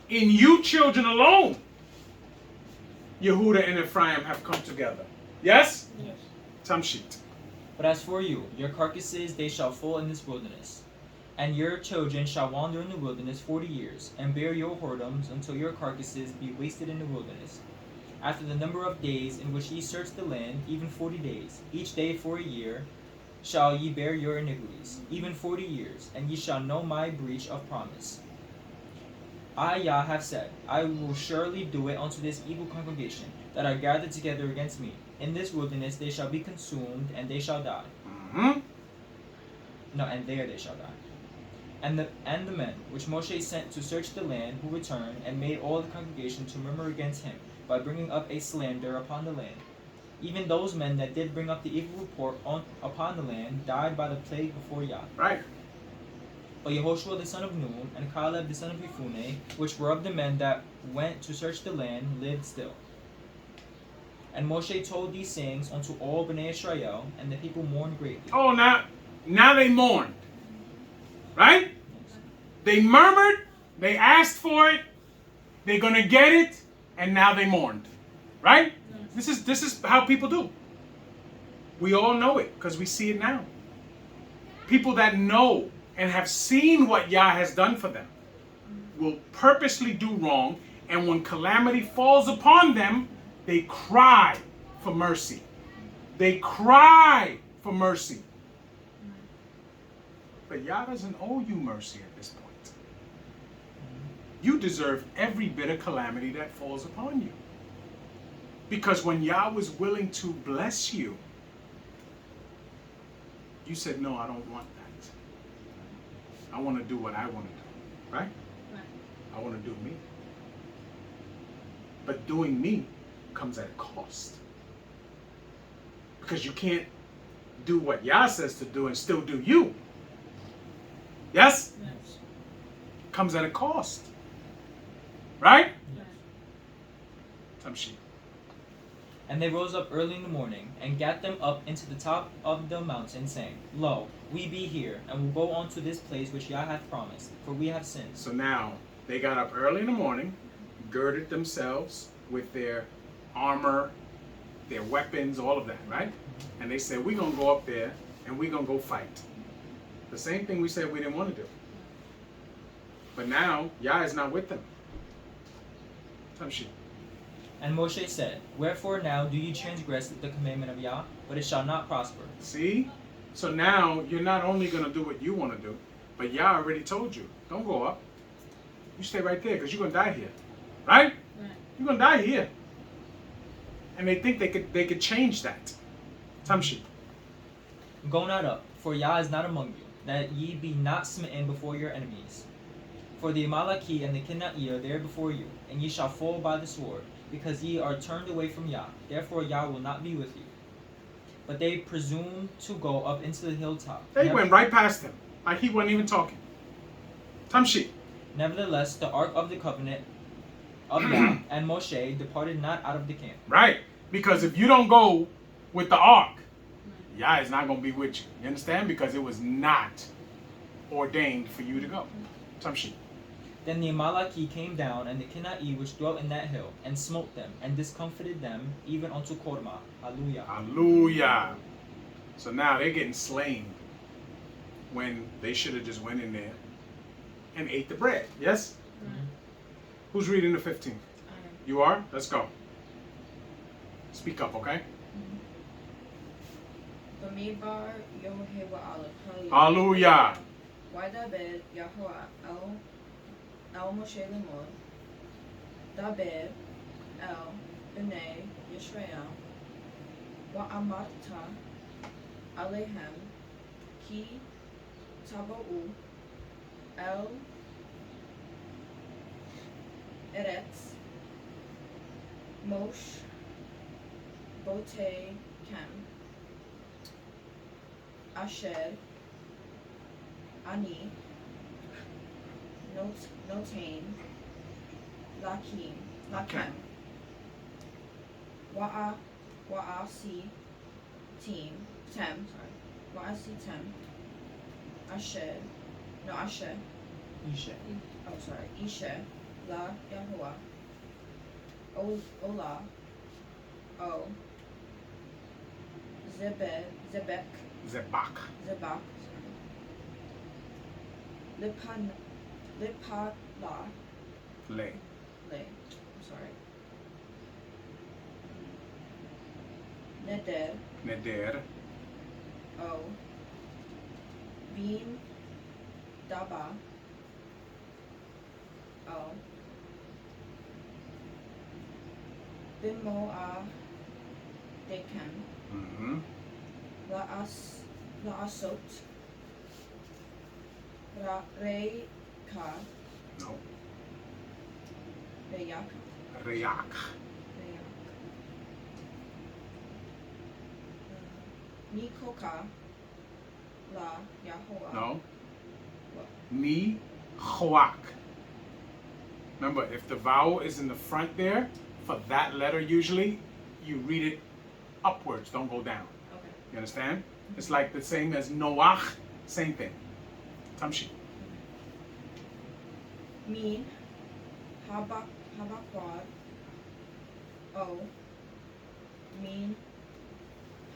Speaker 1: in you children alone, Yehuda and Ephraim have come together. Yes?
Speaker 4: Yes.
Speaker 1: Tamshit.
Speaker 3: But as for you, your carcasses they shall fall in this wilderness. And your children shall wander in the wilderness 40 years, and bear your whoredoms until your carcasses be wasted in the wilderness. After the number of days in which ye search the land, even 40 days, each day for a year, shall ye bear your iniquities, even 40 years, and ye shall know my breach of promise. I, Yah, have said, I will surely do it unto this evil congregation that are gathered together against me. In this wilderness they shall be consumed, and they shall die.
Speaker 1: Mm-hmm.
Speaker 3: No, and there they shall die. And the men which Moshe sent to search the land, who returned, and made all the congregation to murmur against him, by bringing up a slander upon the land. Even those men that did bring up the evil report upon the land died by the plague before Yah.
Speaker 1: Right.
Speaker 3: But Yehoshua the son of Nun, and Caleb the son of Yephuneh, which were of the men that went to search the land, lived still. And Moshe told these sayings unto all Bnei Israel, and the people mourned greatly.
Speaker 1: Oh, now they mourned. Right? They murmured, they asked for it, they're going to get it, and now they mourned. Right? This is how people do. We all know it because we see it now. People that know and have seen what Yah has done for them will purposely do wrong, and when calamity falls upon them, they cry for mercy. They cry for mercy. But Yah doesn't owe you mercy at this point. You deserve every bit of calamity that falls upon you. Because when Yah was willing to bless you, you said, no, I don't want that. I want to do what I want to do. Right? I want to do me. But doing me comes at a cost. Because you can't do what Yah says to do and still do you. Yes?
Speaker 4: Yes.
Speaker 1: Comes at a cost. Right?
Speaker 4: Yes.
Speaker 1: Tamshik.
Speaker 3: And they rose up early in the morning, and gat them up into the top of the mountain, saying, Lo, we be here, and will go on to this place which Yah hath promised, for we have sinned.
Speaker 1: So now they got up early in the morning, girded themselves with their armor, their weapons, all of that, right? And they said, we're going to go up there and we're going to go fight. The same thing we said we didn't want to do. But now Yah is not with them. Tamshik.
Speaker 3: And Moshe said, Wherefore now do ye transgress the commandment of Yah, but it shall not prosper.
Speaker 1: See? So now you're not only going to do what you want to do, But Yah already told you, don't go up. You stay right there because you're going to die here. Right?
Speaker 4: Right.
Speaker 1: You're going to die here. And they think they could change that. Tamshi.
Speaker 3: Go not up, for Yah is not among you, that ye be not smitten before your enemies. For the Amaleki and the Kenai are there before you, and ye shall fall by the sword, because ye are turned away from Yah. Therefore Yah will not be with you. But they presumed to go up into the hilltop.
Speaker 1: They went right past him. Like he wasn't even talking. Tamshi.
Speaker 3: Nevertheless, the ark of the covenant of Yah and Moshe departed not out of the camp.
Speaker 1: Right. Because if you don't go with the ark, Yah is not going to be with you. You understand? Because it was not ordained for you to go. Tamshi.
Speaker 3: Then the Amaleki came down, and the Kenai which dwelt in that hill, and smote them, and discomfited them, even unto Korma. Hallelujah.
Speaker 1: Hallelujah. So now they're getting slain when they should have just went in there and ate the bread. Yes?
Speaker 3: Mhm.
Speaker 1: Who's reading the 15th? You are? Let's go. Speak up, okay?
Speaker 5: Bamidbar Yehovah
Speaker 1: Hallelujah.
Speaker 5: Wadaber Yahweh El Moshe Lemor Daber El Bnei Yisrael Wa'amarta Alehem Ki Taba'u El Eretz Mosh Bote Kem Asher Ani Notain Lakem Wa'asi Tem Asher
Speaker 3: Ishe.
Speaker 5: Isha La Yahuwah Ola O Zebek
Speaker 1: Zebak.
Speaker 5: Zebak Lipala
Speaker 1: Le.
Speaker 5: Neder
Speaker 1: Neder.
Speaker 5: O Bin Daba O Bimoa Dekem
Speaker 1: Mm-hmm.
Speaker 5: Laasot Reika
Speaker 1: No.
Speaker 5: Reyak
Speaker 1: Reyak.
Speaker 5: Nikoka La Yahuwah
Speaker 1: No.
Speaker 5: What?
Speaker 1: Ni. Choak. Remember, if the vowel is in the front there, for that letter usually, you read it upwards, don't go down.
Speaker 5: Okay.
Speaker 1: You understand? It's like the same as Noach, same thing. Tamshi.
Speaker 5: Min Habakwad O Min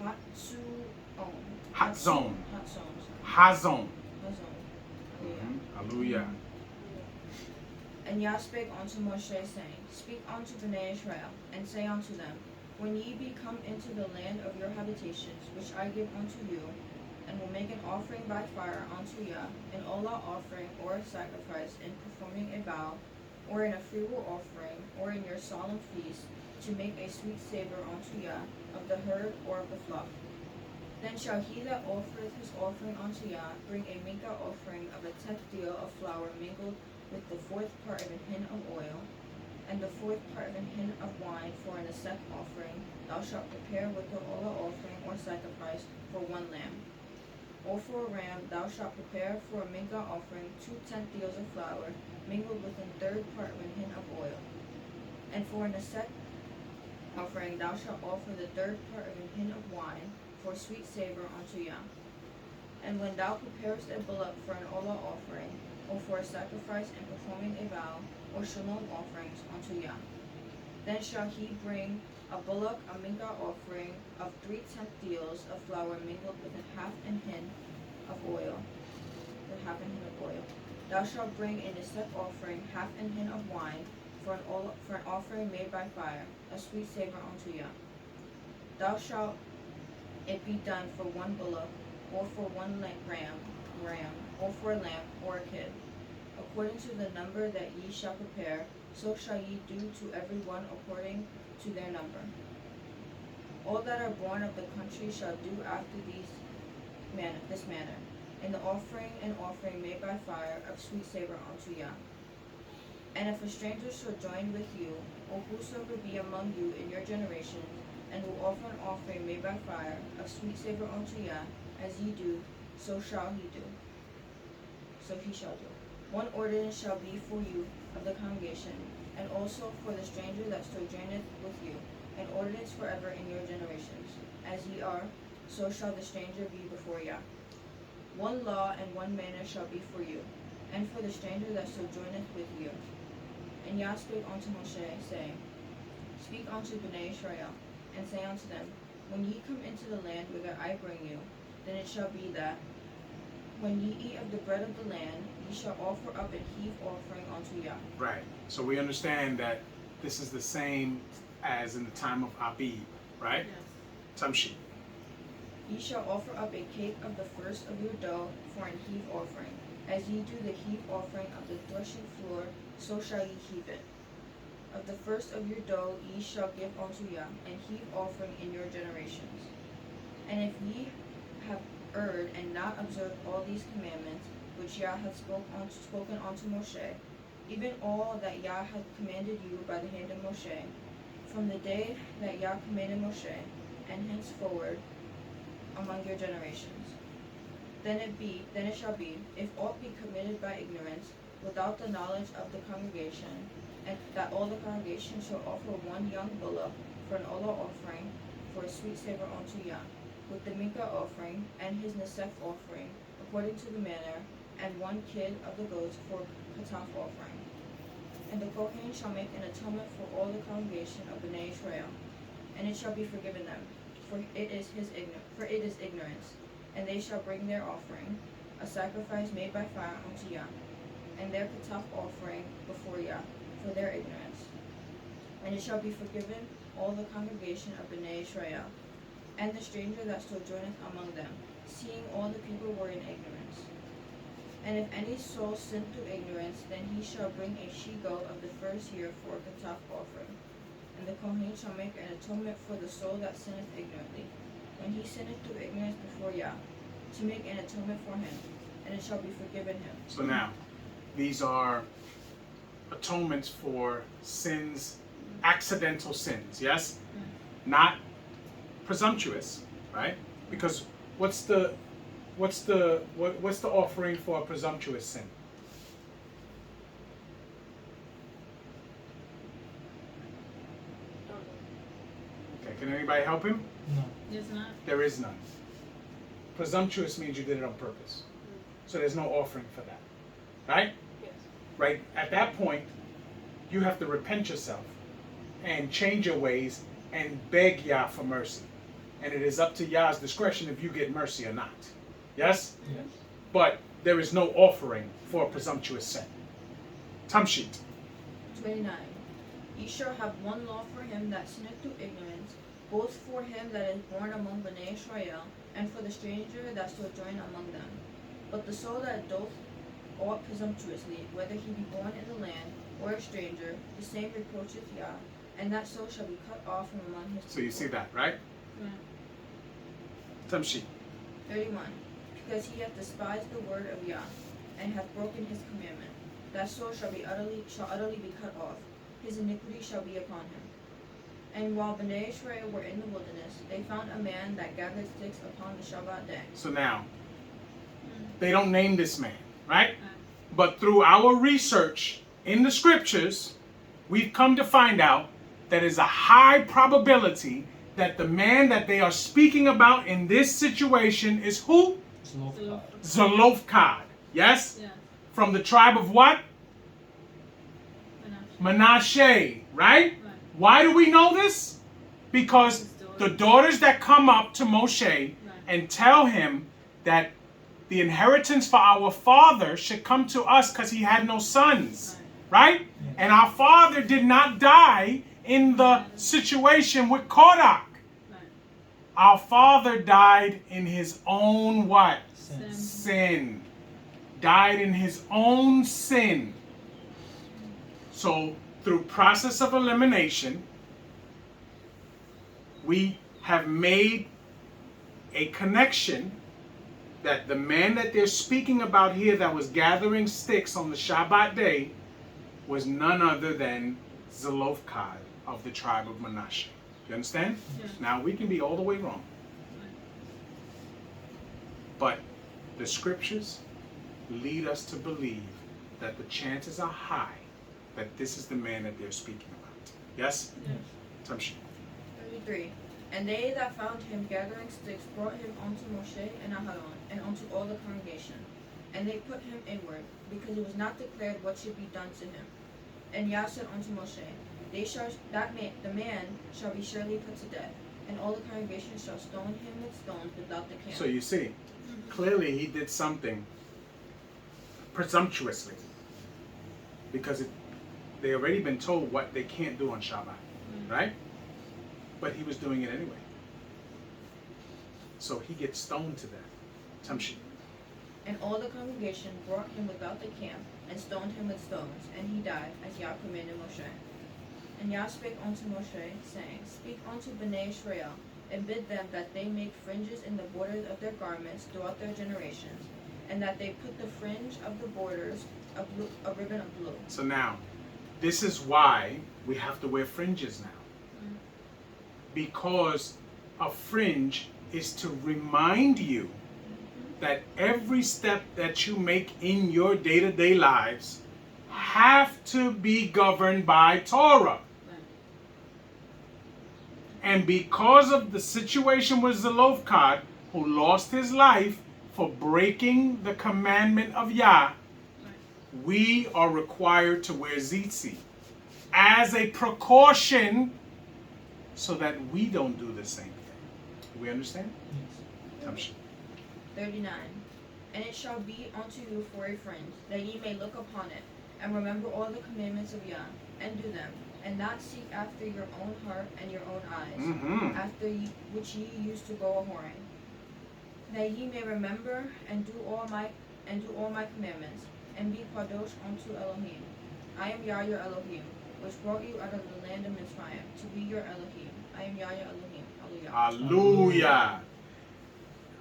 Speaker 5: Hatsuon
Speaker 1: Hatzon.
Speaker 5: Hatzon
Speaker 1: Hazon.
Speaker 5: Hazon
Speaker 1: Hallelujah.
Speaker 5: And Yah spake unto Moshe, saying, Speak unto Bnei Israel, and say unto them, When ye be come into the land of your habitations, which I give unto you, and will make an offering by fire unto Yah, an olah offering or a sacrifice, in performing a vow, or in a freewill offering, or in your solemn feast, to make a sweet savor unto Yah, of the herd or of the flock. Then shall he that offereth his offering unto Yah bring a mincha offering of a tenth deal of flour mingled with the fourth part of an hin of oil, and the fourth part of an hin of wine for an ascent offering. Thou shalt prepare with the olah offering or sacrifice for one lamb. Or for a ram thou shalt prepare for a mincha offering 2/10 deals of flour mingled with a third part of an hin of oil. And for an ascent offering thou shalt offer the third part of an hin of wine for sweet savor unto Yah. And when thou preparest a bullock for an olah offering, or for a sacrifice in performing a vow, or shalom offerings unto Yah, then shall he bring a bullock, a mincha offering of 3/10 deals of flour mingled with a half an hin of oil. Thou shalt bring in a set offering half an hin of wine for an offering made by fire, a sweet savor unto Yah. Thou shalt it be done for one bullock, or for one ram, or for a lamb, or a kid. According to the number that ye shall prepare, so shall ye do to every one according to their number. All that are born of the country shall do after this manner, in the offering an offering made by fire of sweet savor unto Yah. And if a stranger shall join with you, or whosoever be among you in your generations, and will offer an offering made by fire of sweet savor unto Yah, as ye do, so shall he do. So he shall do. One ordinance shall be for you of the congregation, and also for the stranger that sojourneth with you, an ordinance forever in your generations. As ye are, so shall the stranger be before Yah. One law and one manner shall be for you, and for the stranger that sojourneth with you. And Yah spake unto Moshe, saying, Speak unto Bnei Israel, and say unto them, When ye come into the land whither I bring you, then it shall be that, when ye eat of the bread of the land, ye shall offer up an heave offering unto Yah.
Speaker 1: Right. So we understand that this is the same as in the time of Abib, right?
Speaker 4: Yes.
Speaker 1: Tamshi.
Speaker 5: Ye shall offer up a cake of the first of your dough for an heave offering. As ye do the heave offering of the threshing floor, so shall ye heave it. Of the first of your dough ye shall give unto Yah an heave offering in your generations. And if ye have erred and not observed all these commandments, which Yah hath spoken unto Moshe, even all that Yah hath commanded you by the hand of Moshe, from the day that Yah commanded Moshe, and henceforward among your generations. Then it shall be, if aught be committed by ignorance, without the knowledge of the congregation, and that all the congregation shall offer one young bullock for an olah offering, for a sweet savor unto Yah, with the minkah offering and his nesef offering, according to the manner, and one kid of the goats for kataf offering. And the Kohen shall make an atonement for all the congregation of Bnei Israel, and it shall be forgiven them, for it is ignorance. And they shall bring their offering, a sacrifice made by fire unto Yah, and their kataf offering before Yah, for their ignorance. And it shall be forgiven all the congregation of Bnei Israel, and the stranger that sojourneth among them, seeing all the people were in ignorance. And if any soul sin through ignorance, then he shall bring a she-goat of the first year for a kataf offering. And the Kohen shall make an atonement for the soul that sinneth ignorantly, when he sinneth through ignorance before Yah, to make an atonement for him, and it shall be forgiven him.
Speaker 1: So now, these are atonements for sins, accidental sins, yes? Not presumptuous, right? Because what's the offering for a presumptuous sin? Okay, can anybody help him?
Speaker 3: No.
Speaker 4: There's not.
Speaker 1: There is none. Presumptuous means you did it on purpose. So there's no offering for that. Right?
Speaker 2: Yes.
Speaker 1: Right? At that point, you have to repent yourself and change your ways and beg Yah for mercy. And it is up to Yah's discretion if you get mercy or not. Yes?
Speaker 3: Yes.
Speaker 1: But there is no offering for a presumptuous sin. Tamshit.
Speaker 5: 29. Ye shall have one law for him that sinneth through ignorance, both for him that is born among Bnei Israel, and for the stranger that sojourn among them. But the soul that doth aught presumptuously, whether he be born in the land or a stranger, the same reproacheth Yah, and that soul shall be cut off from among his people.
Speaker 1: So you see that, right?
Speaker 4: Yeah.
Speaker 1: Tamshit.
Speaker 5: 31. Because he hath despised the word of Yah, and hath broken his commandment, that soul shall utterly be cut off. His iniquity shall be upon him. And while Bnei Israel were in the wilderness, they found a man that gathered sticks upon the Shabbat day.
Speaker 1: So now, they don't name this man, right?
Speaker 4: Right.
Speaker 1: But through our research in the scriptures, we've come to find out that is a high probability that the man that they are speaking about in this situation is who?
Speaker 3: Zlofkad.
Speaker 1: Zelophehad. Yes?
Speaker 4: Yeah.
Speaker 1: From the tribe of what?
Speaker 4: Menashe.
Speaker 1: Manasseh, right?
Speaker 4: Right.
Speaker 1: Why do we know this? Because
Speaker 4: His daughter.
Speaker 1: the daughters that come up to Moshe
Speaker 4: Right.
Speaker 1: and tell him that the inheritance for our father should come to us because he had no sons, right?
Speaker 3: Yes.
Speaker 1: And our father did not die in the situation with Kodak.
Speaker 4: Right.
Speaker 1: Our father died in his own what?
Speaker 3: Sin.
Speaker 1: Sin. died in his own sin. So through process of elimination, we have made a connection that the man that they're speaking about here that was gathering sticks on the Shabbat day was none other than Zelophehad of the tribe of Manasseh. You understand?
Speaker 4: Yes.
Speaker 1: Now we can be all the way wrong. But the scriptures lead us to believe that the chances are high that this is the man that they're speaking about. Yes?
Speaker 4: Yes.
Speaker 1: Tamshi.
Speaker 5: 33. And they that found him gathering sticks brought him unto Moshe and Aharon, and unto all the congregation. And they put him inward, because it was not declared what should be done to him. And Yah said unto Moshe, the man shall be surely put to death, and all the congregation shall stone him with stones without the camp.
Speaker 1: So you see, clearly he did something presumptuously. Because they already been told what they can't do on Shabbat. Right? But he was doing it anyway. So he gets stoned to death. Tamshi.
Speaker 5: And all the congregation brought him without the camp, and stoned him with stones, and he died, as Yah commanded Moshe. And Yah spake unto Moshe, saying, Speak unto Bnei Israel, and bid them that they make fringes in the borders of their garments throughout their generations, and that they put the fringe of the borders a ribbon of blue.
Speaker 1: So now, this is why we have to wear fringes now. Because a fringe is to remind you that every step that you make in your day-to-day lives have to be governed by Torah. And because of the situation with Zelophehad, who lost his life for breaking the commandment of Yah, we are required to wear tzitzit as a precaution so that we don't do the same thing. Do we understand?
Speaker 3: Yes.
Speaker 5: 39. And it shall be unto you for a fringe, that ye may look upon it, and remember all the commandments of Yah, and do them, and not seek after your own heart and your own eyes, after which ye used to go a whoring. That ye may remember and do all my commandments, and be kadosh unto Elohim. I am Yah your Elohim, which brought you out of the land of Mitzrayim, to be your Elohim. I am Yah your Elohim. Hallelujah.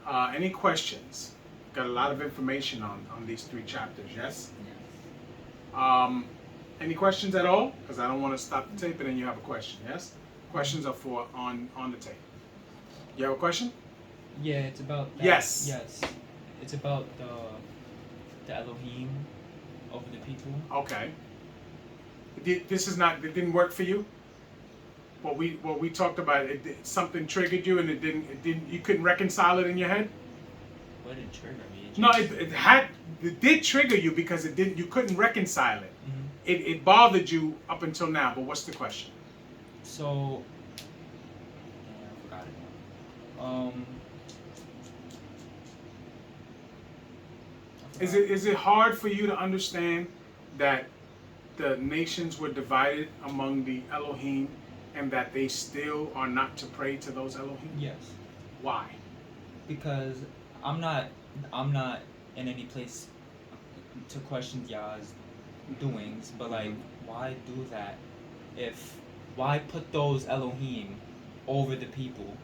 Speaker 1: Hallelujah. Any questions? Got a lot of information on these 3 chapters, yes? Any questions at all? Because I don't want to stop the tape and then you have a question, yes? Questions are for on the tape. You have a question?
Speaker 3: Yeah, it's about that.
Speaker 1: Yes.
Speaker 3: Yes. It's about the Elohim over the people.
Speaker 1: Okay. It didn't work for you? What we talked about, something triggered you and it didn't you couldn't reconcile it in your head?
Speaker 3: What did trigger me?
Speaker 1: No, it did trigger you because you couldn't reconcile it.
Speaker 3: Mm-hmm.
Speaker 1: It bothered you up until now, but what's the question?
Speaker 3: So, I forgot it.
Speaker 1: Is it hard for you to understand that the nations were divided among the Elohim and that they still are not to pray to those Elohim?
Speaker 3: Yes.
Speaker 1: Why?
Speaker 3: Because I'm not in any place to question Yah's doings, but like, why do that? Why put those Elohim over the people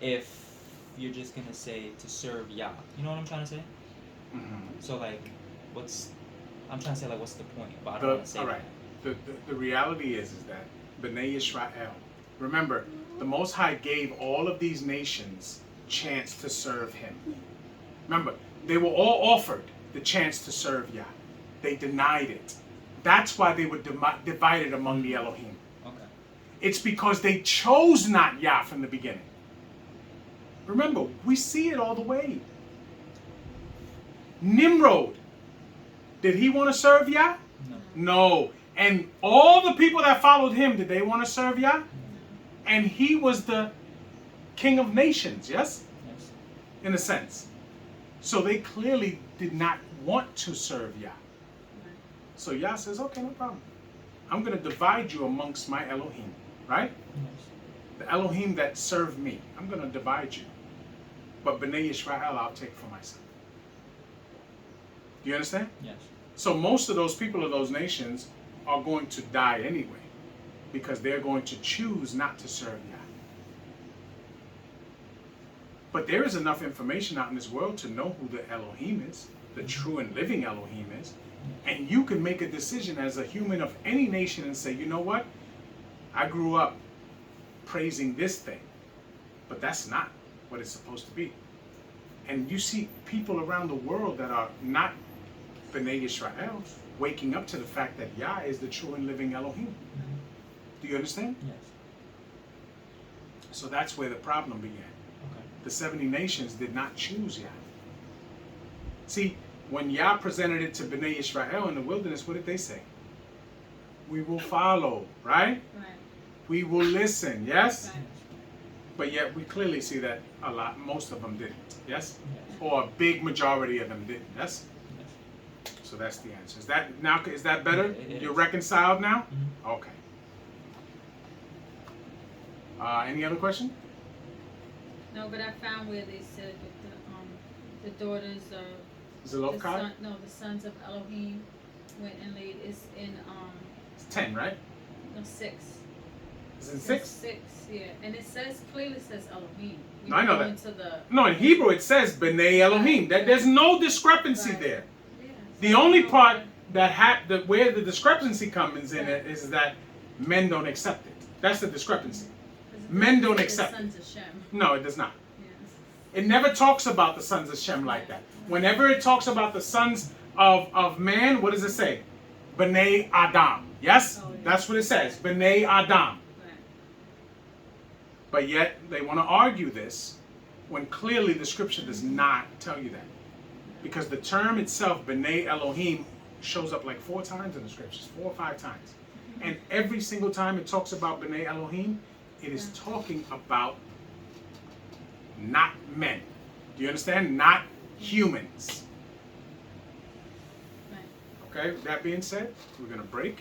Speaker 3: if you're just gonna say to serve Yah? You know what I'm trying to say? So like, I'm trying to say like, what's the point? But I don't want to say
Speaker 1: all right. The reality is that Bnei Israel, remember, the Most High gave all of these nations chance to serve Him. Remember, they were all offered the chance to serve Yah. They denied it. That's why they were divided among the Elohim.
Speaker 3: Okay.
Speaker 1: It's because they chose not Yah from the beginning. Remember, we see it all the way. Nimrod, did he want to serve Yah? No. And all the people that followed him, did they want to serve Yah? And he was the king of nations, yes?
Speaker 3: Yes.
Speaker 1: In a sense. So they clearly did not want to serve Yah. So Yah says, okay, no problem. I'm going to divide you amongst my Elohim, right?
Speaker 3: Yes.
Speaker 1: The Elohim that serve me. I'm going to divide you. But Bnei Israel, I'll take for myself. Do you understand?
Speaker 3: Yes.
Speaker 1: So most of those people of those nations are going to die anyway, because they're going to choose not to serve Yah. But there is enough information out in this world to know who the Elohim is, the true and living Elohim is. And you can make a decision as a human of any nation and say, you know what? I grew up praising this thing, but that's not what it's supposed to be. And you see people around the world that are not B'nai Yisrael waking up to the fact that Yah is the true and living Elohim. Do you understand?
Speaker 3: Yes.
Speaker 1: So that's where the problem began.
Speaker 3: Okay.
Speaker 1: The 70 nations did not choose Yah. See, when Yah presented it to B'nai Yisrael in the wilderness, what did they say? We will follow, right?
Speaker 4: Right.
Speaker 1: We will listen, yes?
Speaker 4: Right.
Speaker 1: But yet we clearly see that most of them didn't, yes?
Speaker 3: Yes.
Speaker 1: Or a big majority of them didn't, yes?
Speaker 3: Yes.
Speaker 1: So that's the answer. Is that better?
Speaker 3: It
Speaker 1: You're
Speaker 3: is.
Speaker 1: reconciled now?
Speaker 3: Mhm.
Speaker 1: Okay. Any other question?
Speaker 4: No, but I found where they said that the daughters of the
Speaker 1: Zelophehad?
Speaker 4: the sons of Elohim went and laid. It's in
Speaker 1: It's 10, right?
Speaker 4: no 6.
Speaker 1: Is it
Speaker 4: It's
Speaker 1: 6?
Speaker 4: 6, yeah, and it clearly says Elohim.
Speaker 1: No, I know
Speaker 4: go
Speaker 1: that.
Speaker 4: Into the
Speaker 1: No, in Hebrew it says B'nai Elohim. There's no discrepancy
Speaker 4: Right.
Speaker 1: there.
Speaker 4: yeah,
Speaker 1: The
Speaker 4: so I
Speaker 1: only
Speaker 4: don't know
Speaker 1: part where the discrepancy comes in it is that men don't accept it. That's the discrepancy.
Speaker 4: because it
Speaker 1: Men don't
Speaker 4: says
Speaker 1: accept
Speaker 4: Sons of Shem.
Speaker 1: No, it does not.
Speaker 4: Yeah.
Speaker 1: It never talks about the sons of Shem like that. Whenever it talks about the sons of man, what does it say? B'nai Adam. Yes?
Speaker 4: Oh, yeah.
Speaker 1: That's what it says. B'nai Adam.
Speaker 4: Right.
Speaker 1: But yet they want to argue this when clearly the scripture does not tell you that. Because the term itself, B'nai Elohim, shows up like 4 times in the scriptures, 4 or 5 times. And every single time it talks about B'nai Elohim, it is talking about not men. Do you understand? Not humans.
Speaker 4: Right.
Speaker 1: Okay, with that being said, we're going to break.